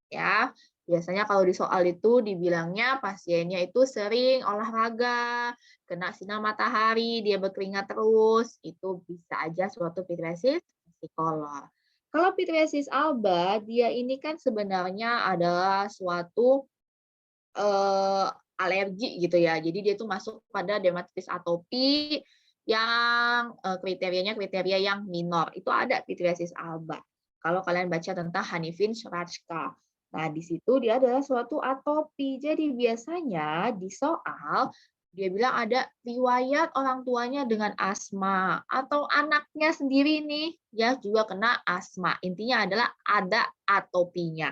Ya, biasanya kalau di soal itu dibilangnya pasiennya itu sering olahraga, kena sinar matahari, dia berkeringat terus, itu bisa aja suatu pityriasis versicolor. Kalau pityriasis alba, dia ini kan sebenarnya adalah suatu alergi gitu ya. Jadi dia itu masuk pada dermatitis atopi yang kriterianya kriteria yang minor. Itu ada pityriasis alba. Kalau kalian baca tentang Hanifinch Rajka. Nah, di situ dia adalah suatu atopi. Jadi biasanya di soal Dia bilang ada riwayat orang tuanya dengan asma atau anaknya sendiri nih ya juga kena asma. Intinya adalah ada atopinya.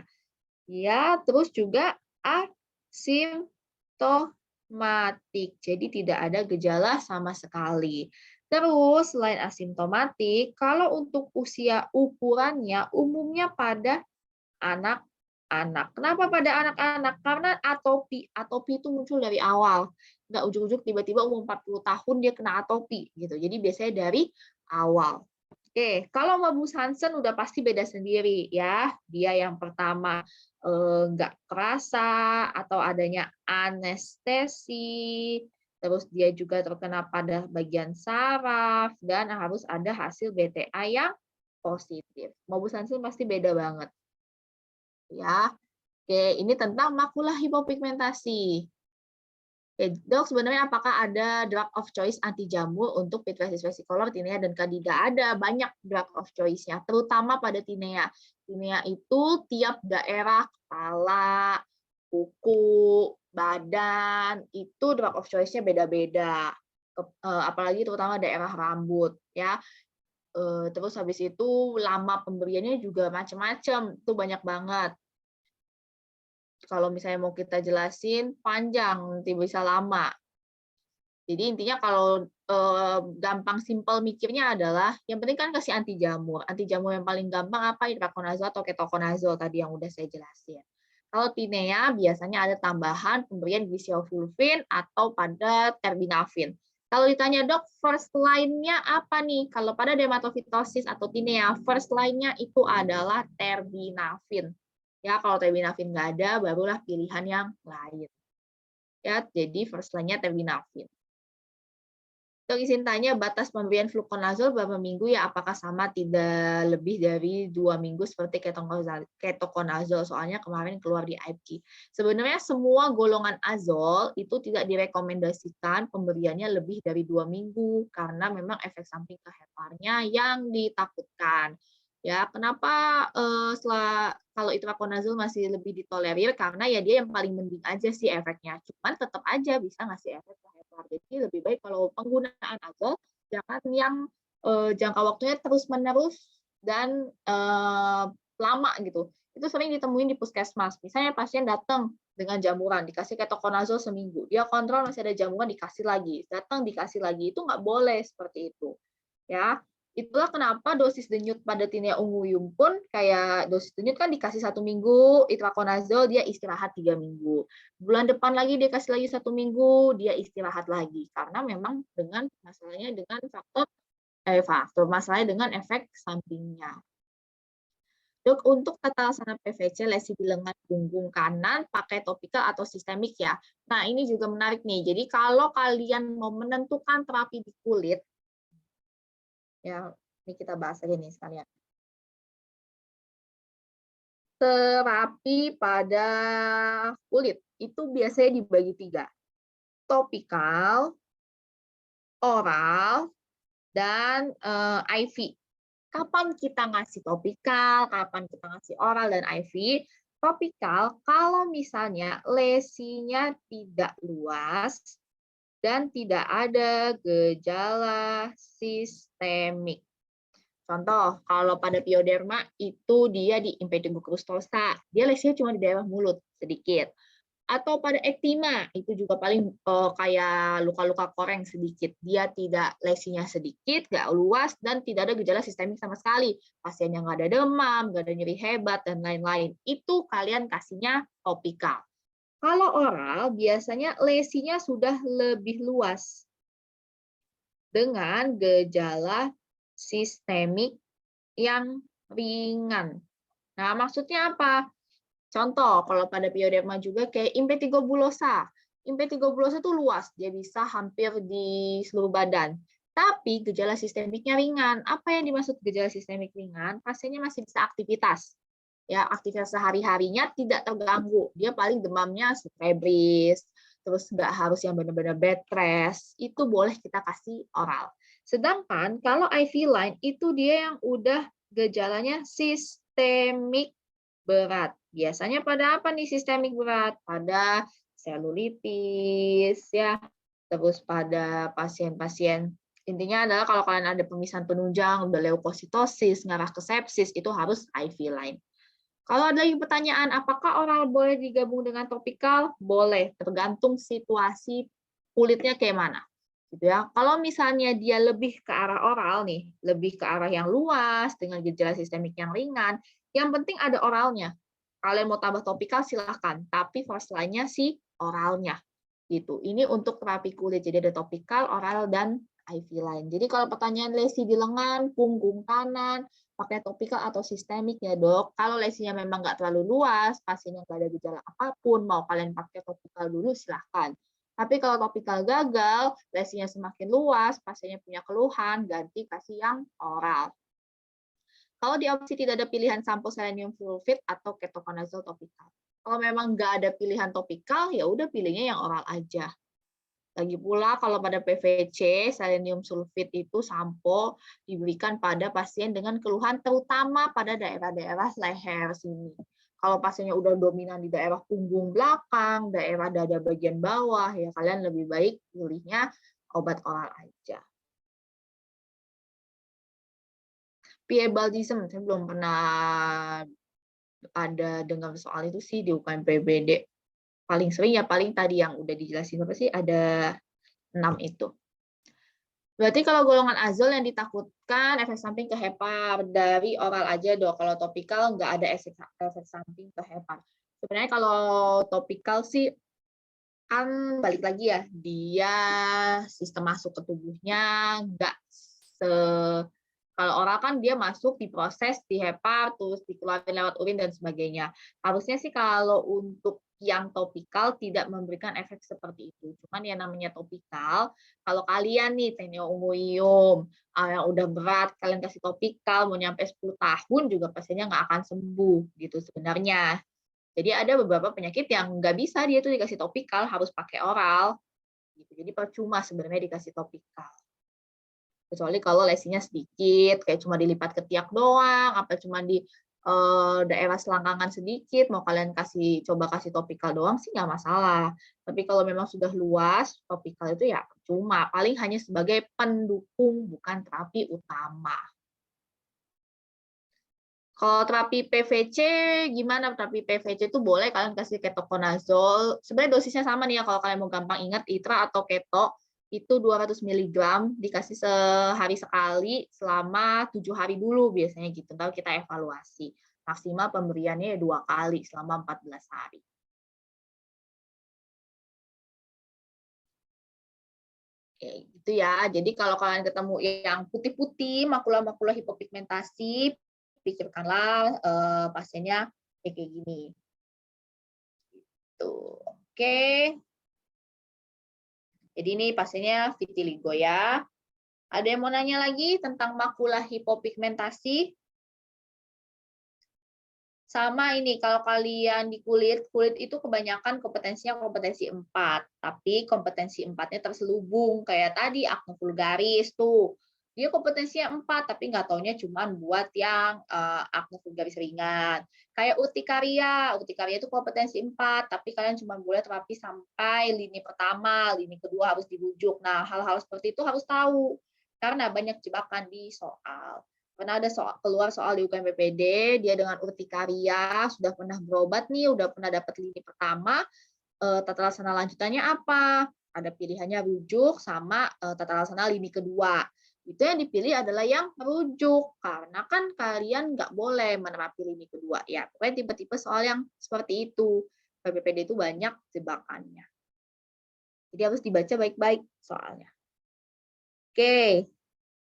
Ya, terus juga asimptomatik. Jadi tidak ada gejala sama sekali. Terus selain asimptomatik, kalau untuk usia ukurannya umumnya pada anak-anak. Kenapa pada anak-anak? Karena atopi. Atopi itu muncul dari awal. Nggak ujuk-ujuk tiba-tiba umur 40 tahun dia kena atopi gitu. Jadi biasanya dari awal. Oke, kalau Mabus Hansen udah pasti beda sendiri ya. Dia yang pertama nggak kerasa atau adanya anestesi, terus dia juga terkena pada bagian saraf dan harus ada hasil BTA yang positif. Mabus Hansen pasti beda banget ya. Oke, ini tentang makula hipopigmentasi. Oke, dok, sebenarnya apakah ada drug of choice anti jamur untuk pityriasis versicolor, tinea, dan candida? Ada banyak drug of choice-nya, terutama pada tinea. Tinea itu tiap daerah, kepala, kuku, badan, itu drug of choice-nya beda-beda. Apalagi terutama daerah rambut, ya. Terus habis itu lama pemberiannya juga macam-macam, itu banyak banget. Kalau misalnya mau kita jelasin panjang, nanti bisa lama. Jadi intinya kalau gampang simpel mikirnya adalah yang penting kan kasih anti jamur. Anti jamur yang paling gampang apa? Itraconazole atau ketoconazole tadi yang udah saya jelasin. Kalau tinea biasanya ada tambahan pemberian glycylfulvin atau pada terbinafin. Kalau ditanya dok, first line-nya apa nih? Kalau pada dermatofitosis atau tinea, first line-nya itu adalah terbinafin. Ya, kalau terbinafin nggak ada, barulah pilihan yang lain. Ya, jadi first line-nya terbinafin. Dok, izin tanya, batas pemberian fluconazole berapa minggu ya? Apakah sama tidak lebih dari 2 minggu seperti ketoconazole? Soalnya kemarin keluar di IPG. Sebenarnya semua golongan azol itu tidak direkomendasikan pemberiannya lebih dari 2 minggu karena memang efek samping ke heparnya yang ditakutkan. Ya, kenapa kalau itraconazole masih lebih ditolerir karena ya dia yang paling mending aja sih efeknya. Cuman tetap aja bisa ngasih efek ke hepar. Jadi lebih baik kalau penggunaan azol jangan yang jangka waktunya terus-menerus dan lama gitu. Itu sering ditemuin di puskesmas. Misalnya pasien datang dengan jamuran, dikasih ketoconazole seminggu. Dia kontrol masih ada jamuran, dikasih lagi. Datang dikasih lagi. Itu nggak boleh seperti itu. Ya, itulah kenapa dosis denyut pada tinea unguium pun kayak dosis denyut kan dikasih 1 minggu, itraconazole dia istirahat 3 minggu. Bulan depan lagi dia kasih lagi 1 minggu, dia istirahat lagi. Karena memang dengan masalahnya dengan faktor masalahnya dengan efek sampingnya. Dok, untuk tata laksana PVC lesi di lengan punggung kanan pakai topikal atau sistemik ya. Nah, ini juga menarik nih. Jadi kalau kalian mau menentukan terapi di kulit, ya, ini kita bahas aja nih sekalian. Terapi pada kulit itu biasanya dibagi 3. Topikal, oral, dan IV. Kapan kita ngasih topikal, kapan kita ngasih oral dan IV? Topikal kalau misalnya lesinya tidak luas dan tidak ada gejala sistemik. Contoh, kalau pada pioderma itu dia di impetigo crustosa, dia lesinya cuma di daerah mulut sedikit. Atau pada ektima, itu juga paling kayak luka-luka koreng sedikit. Dia tidak lesinya sedikit, nggak luas, dan tidak ada gejala sistemik sama sekali. Pasiennya nggak ada demam, nggak ada nyeri hebat, dan lain-lain. Itu kalian kasihnya topikal. Kalau oral, biasanya lesinya sudah lebih luas dengan gejala sistemik yang ringan. Nah, maksudnya apa? Contoh, kalau pada pioderma juga kayak impetigo bullosa. Impetigo bullosa itu luas, dia bisa hampir di seluruh badan. Tapi gejala sistemiknya ringan. Apa yang dimaksud gejala sistemik ringan? Pasiennya masih bisa aktivitas. Ya, aktivitas sehari-harinya tidak terganggu. Dia paling demamnya febris, terus nggak harus yang benar-benar bed rest. Itu boleh kita kasih oral. Sedangkan kalau IV line itu dia yang udah gejalanya sistemik berat. Biasanya pada apa nih sistemik berat? Pada selulitis, ya, Terus pada pasien-pasien, intinya adalah kalau kalian ada pemisahan penunjang, udah leukositosis, ngarah ke sepsis, itu harus IV line. Kalau ada lagi pertanyaan, apakah oral boleh digabung dengan topikal? Boleh, tergantung situasi kulitnya kayak mana. Gitu ya. Kalau misalnya dia lebih ke arah oral nih, lebih ke arah yang luas dengan gejala sistemik yang ringan, yang penting ada oralnya. Kalian mau tambah topikal silahkan, tapi first line-nya sih oralnya. Gitu. Ini untuk terapi kulit, jadi ada topikal, oral, dan IV line. Jadi kalau pertanyaan lesi di lengan, punggung kanan, pakai topikal atau sistemik ya dok. Kalau lesinya memang nggak terlalu luas, pasiennya nggak ada gejala apapun, mau kalian pakai topikal dulu silahkan. Tapi kalau topikal gagal, lesinya semakin luas, pasiennya punya keluhan, ganti kasih yang oral. Kalau di opsi tidak ada pilihan sampo selenium sulfit atau ketoconazole topikal. Kalau memang nggak ada pilihan topikal, ya udah pilihnya yang oral aja. Lagi pula kalau pada PVC, selenium sulfit itu sampo diberikan pada pasien dengan keluhan terutama pada daerah-daerah leher sini. Kalau pasiennya udah dominan di daerah punggung belakang, daerah dada bagian bawah, ya kalian lebih baik pilihnya obat oral aja. Piebaldism, saya belum pernah ada dengar soal itu sih di UKM PBD. Paling sering ya paling tadi yang udah dijelasin apa sih, ada 6 itu. Berarti kalau golongan azol yang ditakutkan efek samping ke hepar dari oral aja dok. Kalau topikal nggak ada efek samping ke hepar. Sebenarnya kalau topikal sih kan balik lagi ya, dia sistem masuk ke tubuhnya nggak kalau oral kan dia masuk, diproses, dihepar, terus dikeluarkan lewat urin dan sebagainya. Harusnya sih kalau untuk yang topikal tidak memberikan efek seperti itu. Cuman yang namanya topikal, kalau kalian nih tenioumuium yang udah berat, kalian kasih topikal, mau nyampe 10 tahun juga pasiennya nggak akan sembuh gitu sebenarnya. Jadi ada beberapa penyakit yang nggak bisa dia tuh dikasih topikal, harus pakai oral. Gitu. Jadi percuma sebenarnya dikasih topikal. Kecuali kalau lesinya sedikit, kayak cuma dilipat ketiak doang, apa cuma di daerah selangkangan sedikit, mau kalian coba kasih topikal doang sih nggak masalah. Tapi kalau memang sudah luas, topikal itu ya cuma paling hanya sebagai pendukung, bukan terapi utama. Kalau terapi PVC, gimana terapi PVC itu boleh kalian kasih ketoconazole. Sebenarnya dosisnya sama nih ya, kalau kalian mau gampang ingat, ITRA atau keto, itu 200 mg dikasih sehari sekali selama 7 hari dulu biasanya gitu. Ntar kita evaluasi. Maksimal pemberiannya 2 kali selama 14 hari. Oke, gitu ya. Jadi kalau kalian ketemu yang putih-putih, makula-makula hipopigmentasi, pikirkanlah pasiennya kayak gini. Gitu. Oke. Jadi ini pasiennya vitiligo ya. Ada yang mau nanya lagi tentang makula hipopigmentasi? Sama ini, kalau kalian di kulit itu kebanyakan kompetensinya kompetensi 4. Tapi kompetensi 4-nya terselubung. Kayak tadi, acne vulgaris tuh. Dia kompetensinya 4, tapi nggak taunya cuma buat yang acne vulgaris ringan. Kayak urtikaria itu kompetensi 4, tapi kalian cuma boleh terapi sampai lini pertama, lini kedua harus dibujuk. Nah, hal-hal seperti itu harus tahu, karena banyak jebakan di soal. Pernah ada keluar soal di UKM PPD, dia dengan urtikaria, sudah pernah berobat nih, udah pernah dapat lini pertama, tata laksana lanjutannya apa? Ada pilihannya rujuk sama tata laksana lini kedua. Itu yang dipilih adalah yang merujuk, karena kan kalian nggak boleh menerapi lini kedua. Ya, pokoknya tipe-tipe soal yang seperti itu. PPD itu banyak jebakannya. Jadi harus dibaca baik-baik soalnya. Oke,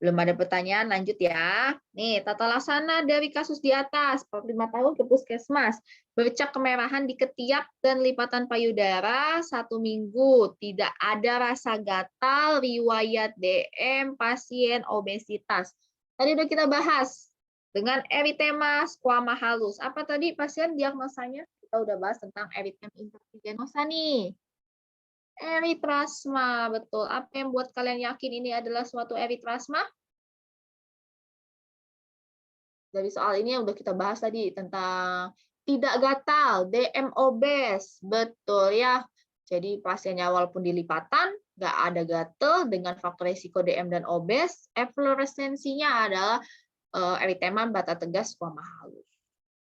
belum ada pertanyaan, lanjut ya. Nih, tata laksana dari kasus di atas, 45 tahun ke puskesmas, bercak kemerahan di ketiak dan lipatan payudara 1 minggu, tidak ada rasa gatal, riwayat DM, pasien obesitas. Tadi udah kita bahas dengan erythema squamous halus. Apa tadi pasien diagnosanya? Kita udah bahas tentang erythema intervaginosa nih. Eritrasma, betul. Apa yang buat kalian yakin ini adalah suatu eritrasma? Dari soal ini yang udah kita bahas tadi tentang tidak gatal, DM obes. Betul ya. Jadi pasiennya walaupun dilipatan, nggak ada gatal dengan faktor risiko DM dan obes, efloresensinya adalah eritema bata tegas squama halus.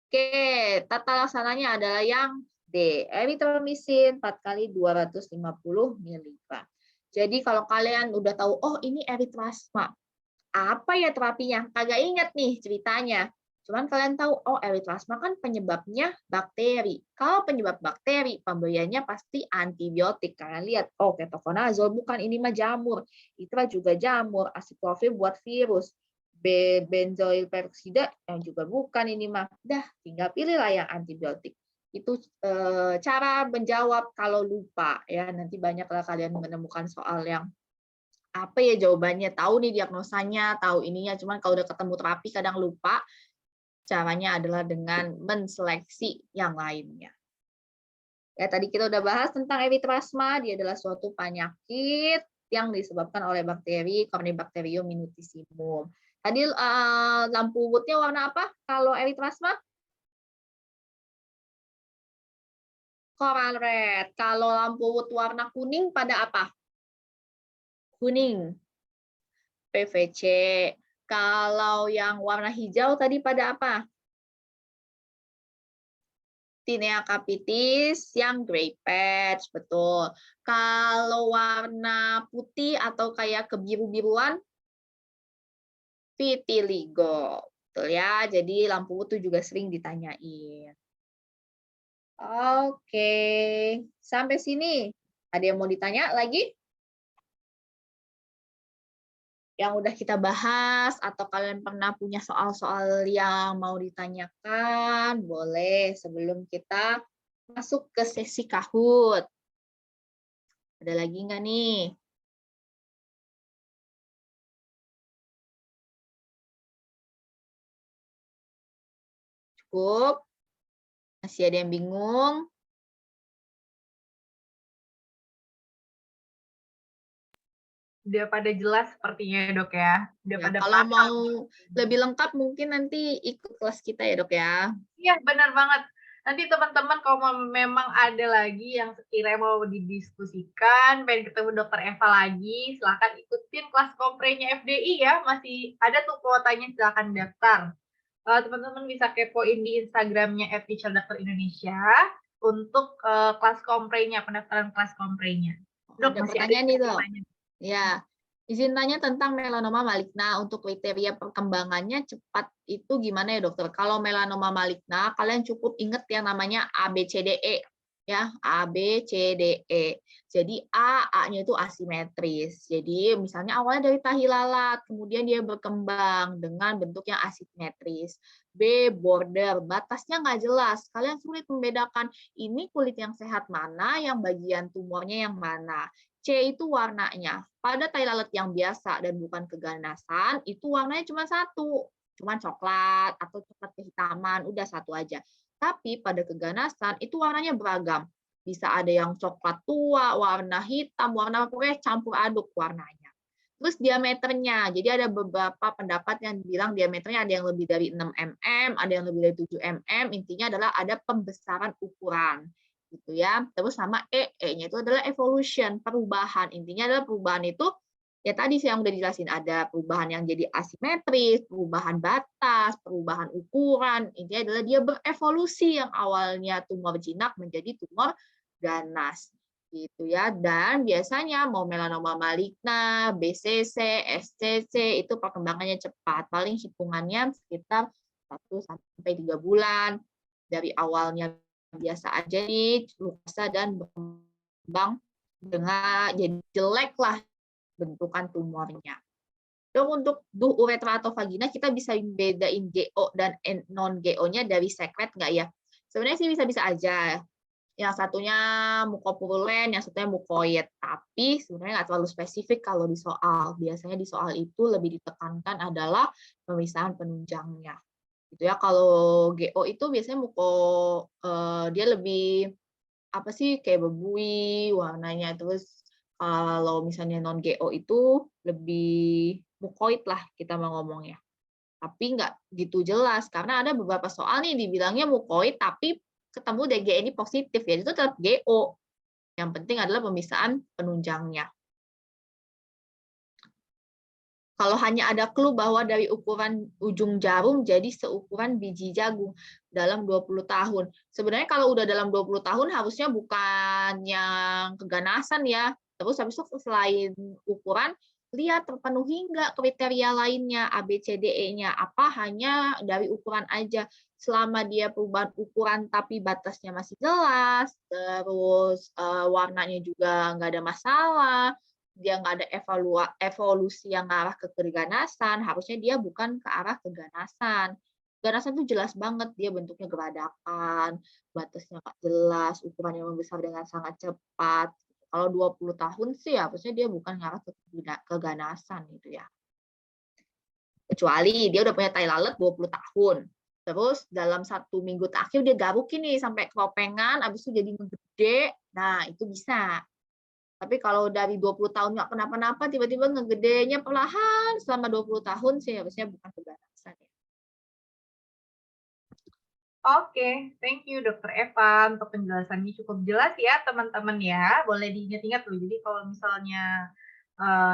Oke, tata laksananya adalah yang D, eritromisin 4 kali 250 mg. Jadi kalau kalian udah tahu, oh ini erithrasma, apa ya terapinya? Kagak ingat nih ceritanya. Cuman kalian tahu, oh erithrasma kan penyebabnya bakteri. Kalau penyebab bakteri, pemberiannya pasti antibiotik. Kalian lihat, oh ketoconazole bukan, ini mah jamur. Itra juga jamur, acyclovir buat virus. Benzoyl peroksida yang juga bukan, ini mah. Dah, tinggal pilihlah yang antibiotik. Itu cara menjawab kalau lupa ya. Nanti banyaklah kalian menemukan soal yang apa ya jawabannya, tahu nih diagnosanya, tahu ininya, cuman kalau udah ketemu terapi kadang lupa. Caranya adalah dengan menseleksi yang lainnya. Ya, tadi kita udah bahas tentang erithrasma, dia adalah suatu penyakit yang disebabkan oleh bakteri Corynebacterium minutissimum. Tadi lampu woodnya warna apa kalau erithrasma? Coral red. Kalau lampu wood warna kuning pada apa? Kuning. PVC. Kalau yang warna hijau tadi pada apa? Tinea capitis, yang gray patch, betul. Kalau warna putih atau kayak kebiru-biruan, vitiligo. Betul ya, jadi lampu wood itu juga sering ditanyain. Oke, sampai sini. Ada yang mau ditanya lagi? Yang udah kita bahas, atau kalian pernah punya soal-soal yang mau ditanyakan, boleh sebelum kita masuk ke sesi Kahoot. Ada lagi nggak nih? Cukup? Masih ada yang bingung? Udah pada jelas sepertinya ya dok ya. Udah Ya, pada kalau paham. mau lebih lengkap mungkin nanti ikut kelas kita ya dok ya. Iya benar banget. Nanti teman-teman kalau memang ada lagi yang sekiranya mau didiskusikan, pengen ketemu dokter Eva lagi, silahkan ikutin kelas komprenya FDI ya. Masih ada tuh kuotanya, silahkan daftar. Teman-teman bisa kepoin di Instagramnya @teacherdokter_indonesia untuk kelas komprenya, pendaftaran kelas komprenya. Dok, Ada masih ada pertanyaan nih dok. pertanyaan. Ya, izin tanya tentang melanoma maligna. Untuk kriteria perkembangannya cepat itu gimana ya dokter? Kalau melanoma maligna, kalian cukup ingat yang namanya ABCDE. Ya, ABCDE. Jadi A-nya itu asimetris. Jadi misalnya awalnya dari tahi lalat, kemudian dia berkembang dengan bentuk yang asimetris. B, border, batasnya nggak jelas. Kalian sulit membedakan ini kulit yang sehat mana, yang bagian tumornya yang mana. C itu warnanya. Pada tai lalat yang biasa dan bukan keganasan, itu warnanya cuma satu. Cuma coklat atau coklat kehitaman, udah satu aja. Tapi pada keganasan, itu warnanya beragam. Bisa ada yang coklat tua, warna hitam, warna pokoknya campur aduk warnanya. Terus diameternya, jadi ada beberapa pendapat yang bilang diameternya ada yang lebih dari 6 mm, ada yang lebih dari 7 mm, intinya adalah ada pembesaran ukuran. Gitu ya. Terus sama E-nya itu adalah evolution, perubahan. Intinya adalah perubahan itu ya tadi yang udah dijelasin, ada perubahan yang jadi asimetris, perubahan batas, perubahan ukuran. Intinya adalah dia berevolusi yang awalnya tumor jinak menjadi tumor ganas. Gitu ya. Dan biasanya mau melanoma maligna, BCC, SCC itu perkembangannya cepat. Paling hitungannya sekitar 1 sampai 3 bulan dari awalnya biasa aja nih, luka dan berkembang dengan jadi jelek lah bentukan tumornya. Dok, untuk duh uretra atau vagina kita bisa bedain GO dan non GO-nya dari sekret nggak ya? Sebenarnya sih bisa-bisa aja. Yang satunya mukopurulen, yang satunya mukoid. Tapi sebenarnya nggak terlalu spesifik kalau di soal. Biasanya di soal itu lebih ditekankan adalah pemisahan penunjangnya. Gitu ya. Kalau GO itu biasanya dia lebih apa sih kayak bebui warnanya, terus kalau misalnya non GO itu lebih mukoid lah kita mau ngomongnya. Tapi nggak gitu jelas karena ada beberapa soal nih dibilangnya mukoid tapi ketemu DG ini positif ya, itu tetap GO. Yang penting adalah pemisahan penunjangnya. Kalau hanya ada clue bahwa dari ukuran ujung jarum jadi seukuran biji jagung dalam 20 tahun. Sebenarnya kalau udah dalam 20 tahun harusnya bukan yang keganasan ya. Terus habis itu selain ukuran, lihat terpenuhi nggak kriteria lainnya, A, B, C, D, E-nya. Apa hanya dari ukuran aja. Selama dia perubahan ukuran tapi batasnya masih jelas, terus warnanya juga nggak ada masalah, dia nggak ada evolusi yang ngarah ke keganasan, harusnya dia bukan ke arah keganasan. Keganasan itu jelas banget, dia bentuknya geradakan, batasnya nggak jelas, ukurannya membesar dengan sangat cepat. Kalau 20 tahun sih harusnya dia bukan ngarah ke keganasan gitu ya. Kecuali dia udah punya tai lalat 20 tahun. Terus dalam 1 minggu terakhir dia garukin nih sampai keropengan, habis itu jadi gede. Nah, itu bisa. Tapi kalau dari 20 tahun nggak kenapa-napa, tiba-tiba ngegedenya perlahan selama 20 tahun sih harusnya bukan keganasan ya. Oke, thank you Dokter Eva untuk penjelasannya cukup jelas ya teman-teman ya. Boleh diingat-ingat loh. Jadi kalau misalnya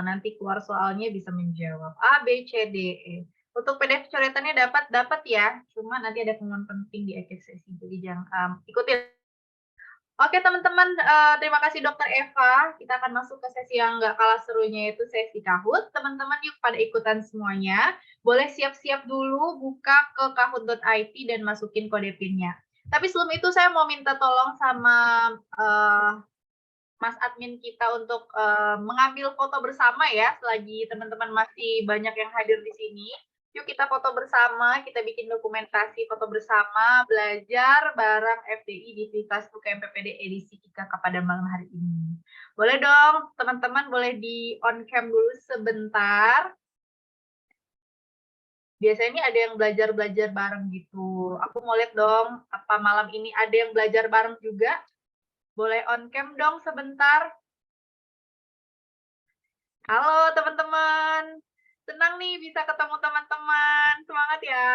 nanti keluar soalnya bisa menjawab A, B, C, D, E. Untuk PDF coretannya dapat ya. Cuma nanti ada pengumuman penting di akhir sesi. Jadi jangan ikutin. Oke teman-teman, terima kasih Dokter Eva. Kita akan masuk ke sesi yang nggak kalah serunya, yaitu sesi Kahoot. Teman-teman yuk pada ikutan semuanya. Boleh siap-siap dulu buka ke kahoot.it dan masukin kode PIN-nya. Tapi sebelum itu saya mau minta tolong sama Mas admin kita untuk mengambil foto bersama ya, selagi teman-teman masih banyak yang hadir di sini. Yuk kita foto bersama, kita bikin dokumentasi foto bersama, belajar bareng FDI di Kelas UKM PPD edisi IKK pada malam hari ini. Boleh dong, teman-teman boleh di on cam dulu sebentar. Biasanya ini ada yang belajar-belajar bareng gitu. Aku mau lihat dong, apa malam ini ada yang belajar bareng juga? Boleh on cam dong sebentar. Halo teman-teman. Senang nih bisa ketemu teman-teman. Semangat ya.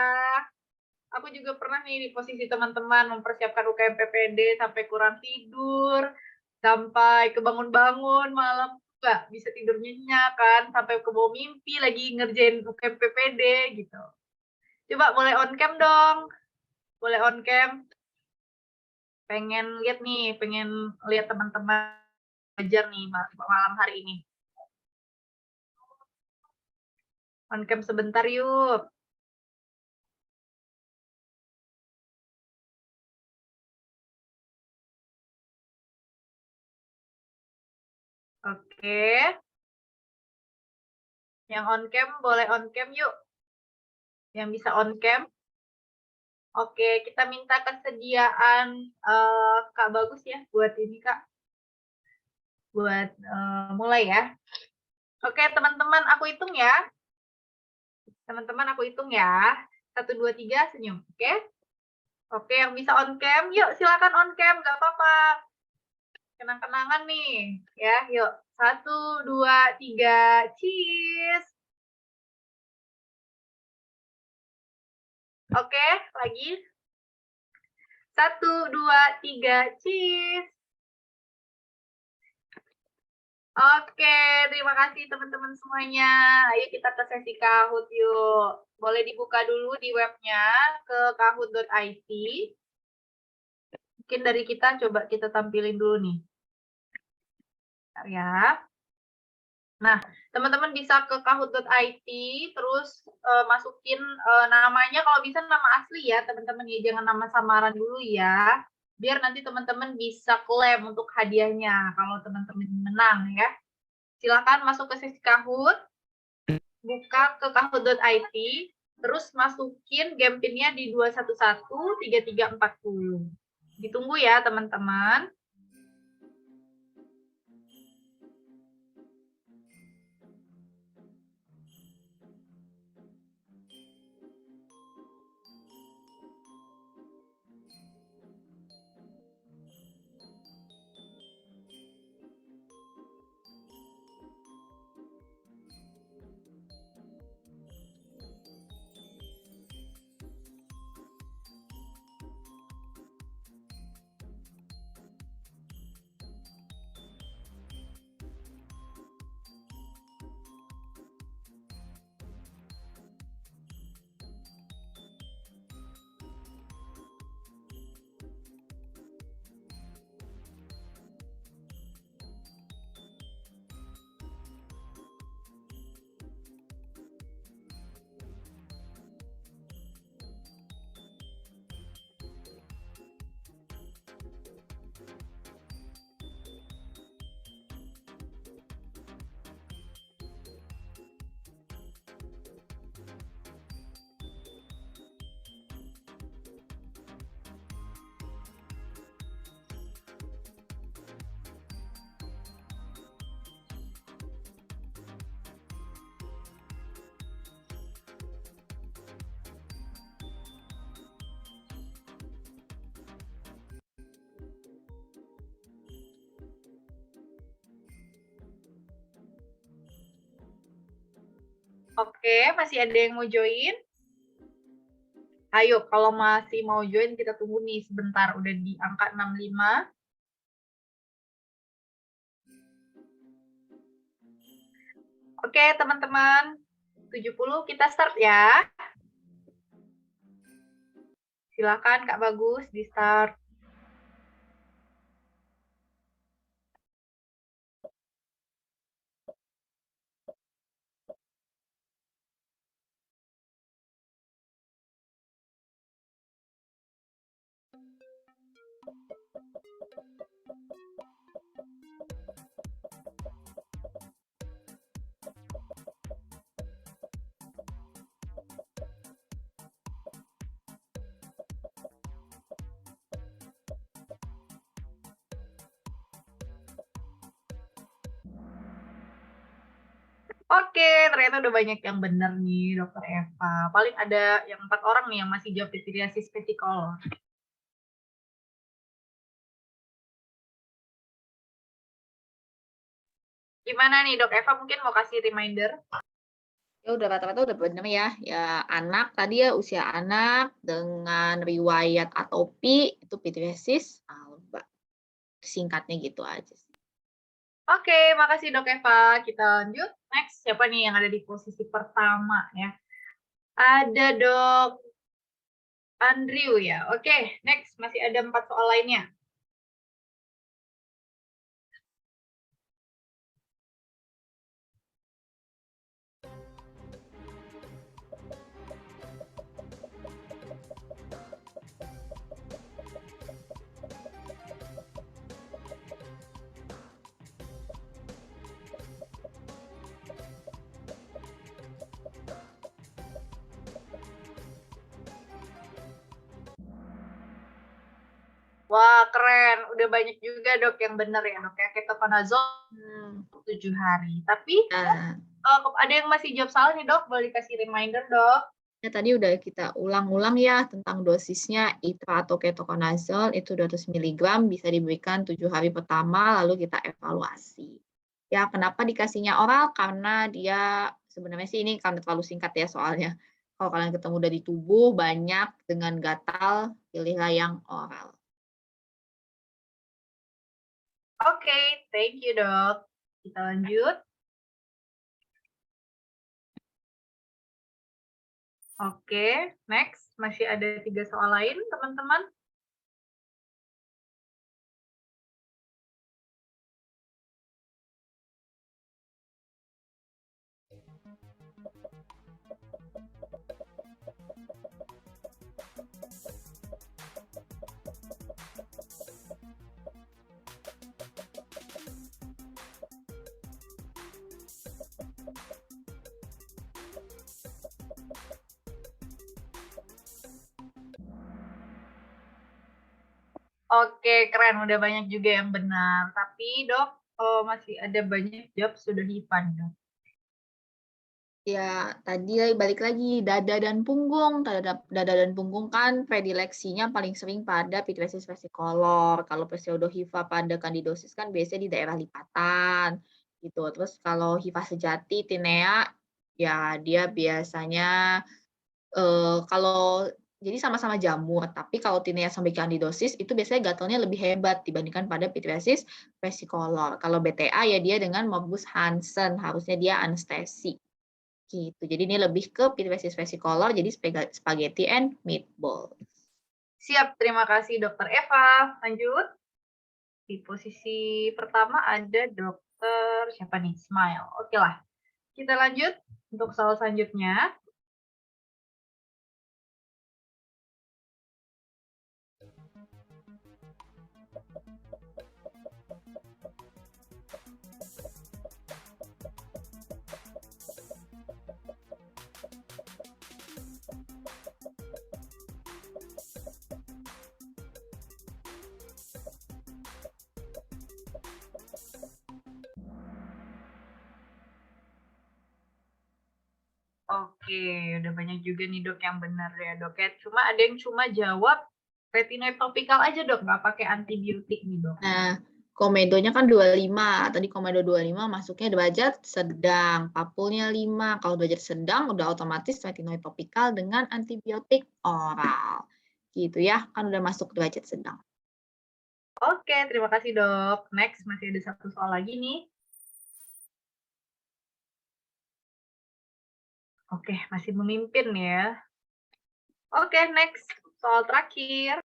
Aku juga pernah nih di posisi teman-teman mempersiapkan UKM PPD sampai kurang tidur, sampai kebangun-bangun malam nggak bisa tidur nyenyak kan, sampai kebawa mimpi lagi ngerjain UKM PPD gitu. Coba boleh on cam dong. Boleh on cam. Pengen lihat teman-teman belajar nih malam hari ini. On cam sebentar yuk. Oke. Yang on cam boleh on cam yuk. Yang bisa on cam. Oke, kita minta kesediaan Kak Bagus ya buat ini Kak. Buat mulai ya. Oke, teman-teman aku hitung ya. Teman-teman aku hitung ya. 1, 2, 3 senyum. Oke? Oke, yang bisa on cam, yuk silakan on cam, nggak apa-apa. Kenang-kenangan nih, ya. Yuk, 1, 2, 3, cheese. Oke, lagi. 1, 2, 3, cheese. Oke, terima kasih teman-teman semuanya. Ayo kita ke sesi Kahoot yuk. Boleh dibuka dulu di webnya ke kahoot.it. Mungkin dari kita coba kita tampilin dulu nih. Bentar ya. Nah, teman-teman bisa ke kahoot.it, terus masukin namanya, kalau bisa nama asli ya teman-teman ya, jangan nama samaran dulu ya. Biar nanti teman-teman bisa klaim untuk hadiahnya kalau teman-teman menang ya. Silakan masuk ke sesi Kahoot, buka ke kahoot.it, terus masukin game PIN-nya di 2113340. Ditunggu ya teman-teman. Oke, masih ada yang mau join? Ayo, kalau masih mau join kita tunggu nih sebentar, udah di angka 65. Oke, teman-teman, 70 kita start ya. Silakan Kak Bagus di start. Oke, ternyata udah banyak yang benar nih, Dokter Eva. Paling ada yang 4 orang nih yang masih jawab pityriasis versicolor. Gimana nih, Dok Eva mungkin mau kasih reminder? Ya udah rata-rata udah bener ya. Ya anak tadi ya usia anak dengan riwayat atopi itu pityriasis alba. Singkatnya gitu aja sih. Oke, makasih Dok Eva. Kita lanjut. Next, siapa nih yang ada di posisi pertama ya? Ada Dok Andrew ya. Oke, next. Masih ada 4 soal lainnya. Wah, keren. Udah banyak juga Dok yang benar ya Dok ya. Ketoconazole 7 hari. Tapi Nah, ada yang masih jawab salah nih Dok. Boleh dikasih reminder Dok? ya tadi udah kita ulang-ulang ya tentang dosisnya ITRA atau ketoconazole itu 200 mg bisa diberikan 7 hari pertama lalu kita evaluasi. Ya kenapa dikasihnya oral? Karena dia sebenarnya sih ini karena terlalu singkat ya soalnya. Kalau kalian ketemu dari tubuh banyak dengan gatal, pilihlah yang oral. Oke, thank you Dok. Kita lanjut. Oke, next. Masih ada 3 soal lain, teman-teman. Oke, keren. Udah banyak juga yang benar. Tapi, Dok, masih ada banyak jawab sudah Ivan, Dok. Ya, tadi balik lagi dada dan punggung. Dada dan punggung kan predileksinya paling sering pada pityriasis versicolor. Kalau pseudohifa pada kandidosis kan biasanya di daerah lipatan gitu. Terus kalau hifa sejati tinea ya dia biasanya kalau jadi sama-sama jamur, tapi kalau tinea sampai kandidosis itu biasanya gatalnya lebih hebat dibandingkan pada pityriasis versicolor. Kalau BTA ya dia dengan morbus Hansen, harusnya dia anestesi. Gitu. Jadi ini lebih ke pityriasis versicolor, jadi spaghetti and meatballs. Siap, terima kasih Dokter Eva. Lanjut. Di posisi pertama ada Dokter siapa nih? Smile. Oke lah. Kita lanjut untuk soal selanjutnya. Oke, udah banyak juga nih Dok yang benar ya Dok ya. Cuma ada yang cuma jawab retinoid topikal aja Dok, nggak pakai antibiotik nih Dok. Nah, Komedonya kan 25, tadi komedo 25 masuknya derajat sedang, papulnya 5. Kalau derajat sedang udah otomatis retinoid topikal dengan antibiotik oral. Gitu ya, kan udah masuk derajat sedang. Oke, terima kasih dok. Next, masih ada satu soal lagi nih. Oke, masih memimpin ya. Oke, next. Soal terakhir.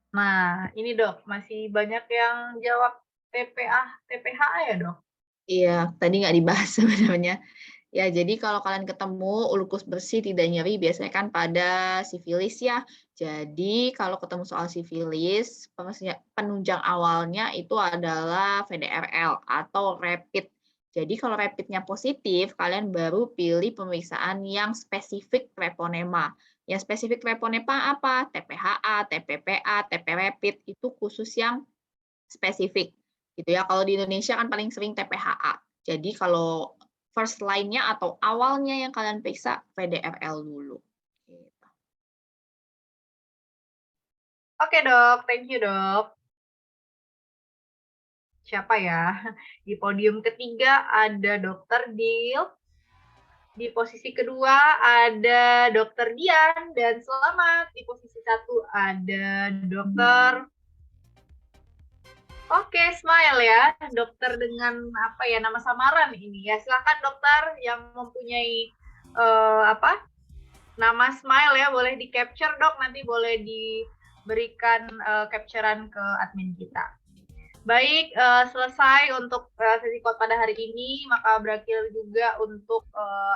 Nah, ini dok, masih banyak yang jawab TPHA ya dok? Iya, tadi nggak dibahas sebenarnya. Ya, jadi kalau kalian ketemu ulkus bersih tidak nyeri, biasanya kan pada sifilis ya. Jadi kalau ketemu soal sifilis, penunjang awalnya itu adalah VDRL atau rapid. Jadi kalau rapidnya positif, kalian baru pilih pemeriksaan yang spesifik treponema. Yang spesifik treponema apa? TPHA, TPPA, TP rapid, itu khusus yang spesifik. Gitu ya. Kalau di Indonesia kan paling sering TPHA. Jadi kalau first line-nya atau awalnya yang kalian periksa VDRL dulu. Gitu. Oke dok, thank you dok. Siapa ya? Di podium ketiga ada Dokter Dil. Di posisi kedua ada Dokter Dian. Dan selamat di posisi satu ada Dokter. Oke, Smile ya. Dokter dengan apa ya nama samaran ini ya. Silakan dokter yang mempunyai nama Smile ya, boleh di capture dok, nanti boleh diberikan capturean ke admin kita. Baik, selesai untuk sesi quote pada hari ini, maka berakhir juga untuk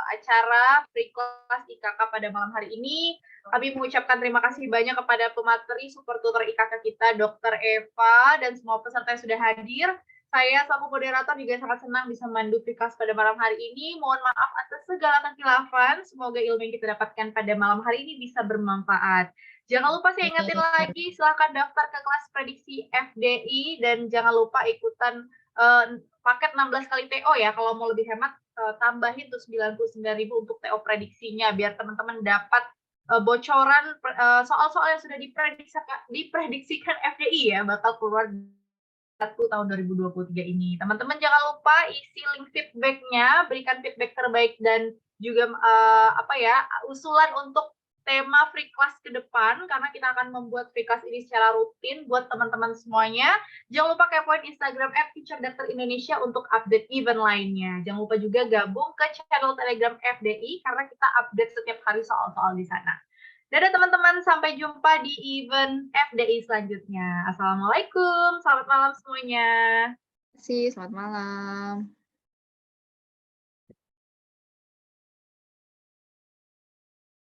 acara free class IKK pada malam hari ini. Kami mengucapkan terima kasih banyak kepada pemateri super tutor IKK kita, Dr. Eva, dan semua peserta yang sudah hadir. Saya selaku moderator juga sangat senang bisa memandu free class pada malam hari ini. Mohon maaf atas segala kekhilafan. Semoga ilmu yang kita dapatkan pada malam hari ini bisa bermanfaat. Jangan lupa saya ingetin lagi, silahkan daftar ke kelas prediksi FDI dan jangan lupa ikutan paket 16 kali TO ya. Kalau mau lebih hemat, tambahin tuh 99.000 untuk TO prediksinya biar teman-teman dapat bocoran soal-soal yang sudah diprediksikan FDI ya bakal keluar 1 tahun 2023 ini. Teman-teman jangan lupa isi link feedback-nya, berikan feedback terbaik dan juga usulan untuk tema free class ke depan karena kita akan membuat free class ini secara rutin buat teman-teman semuanya. Jangan lupa kepoin Instagram @FutureDoctorIndonesia untuk update event lainnya. Jangan lupa juga gabung ke channel Telegram FDI karena kita update setiap hari soal-soal di sana. Dadah teman-teman, sampai jumpa di event FDI selanjutnya. Assalamualaikum, selamat malam semuanya. Terima kasih, selamat malam.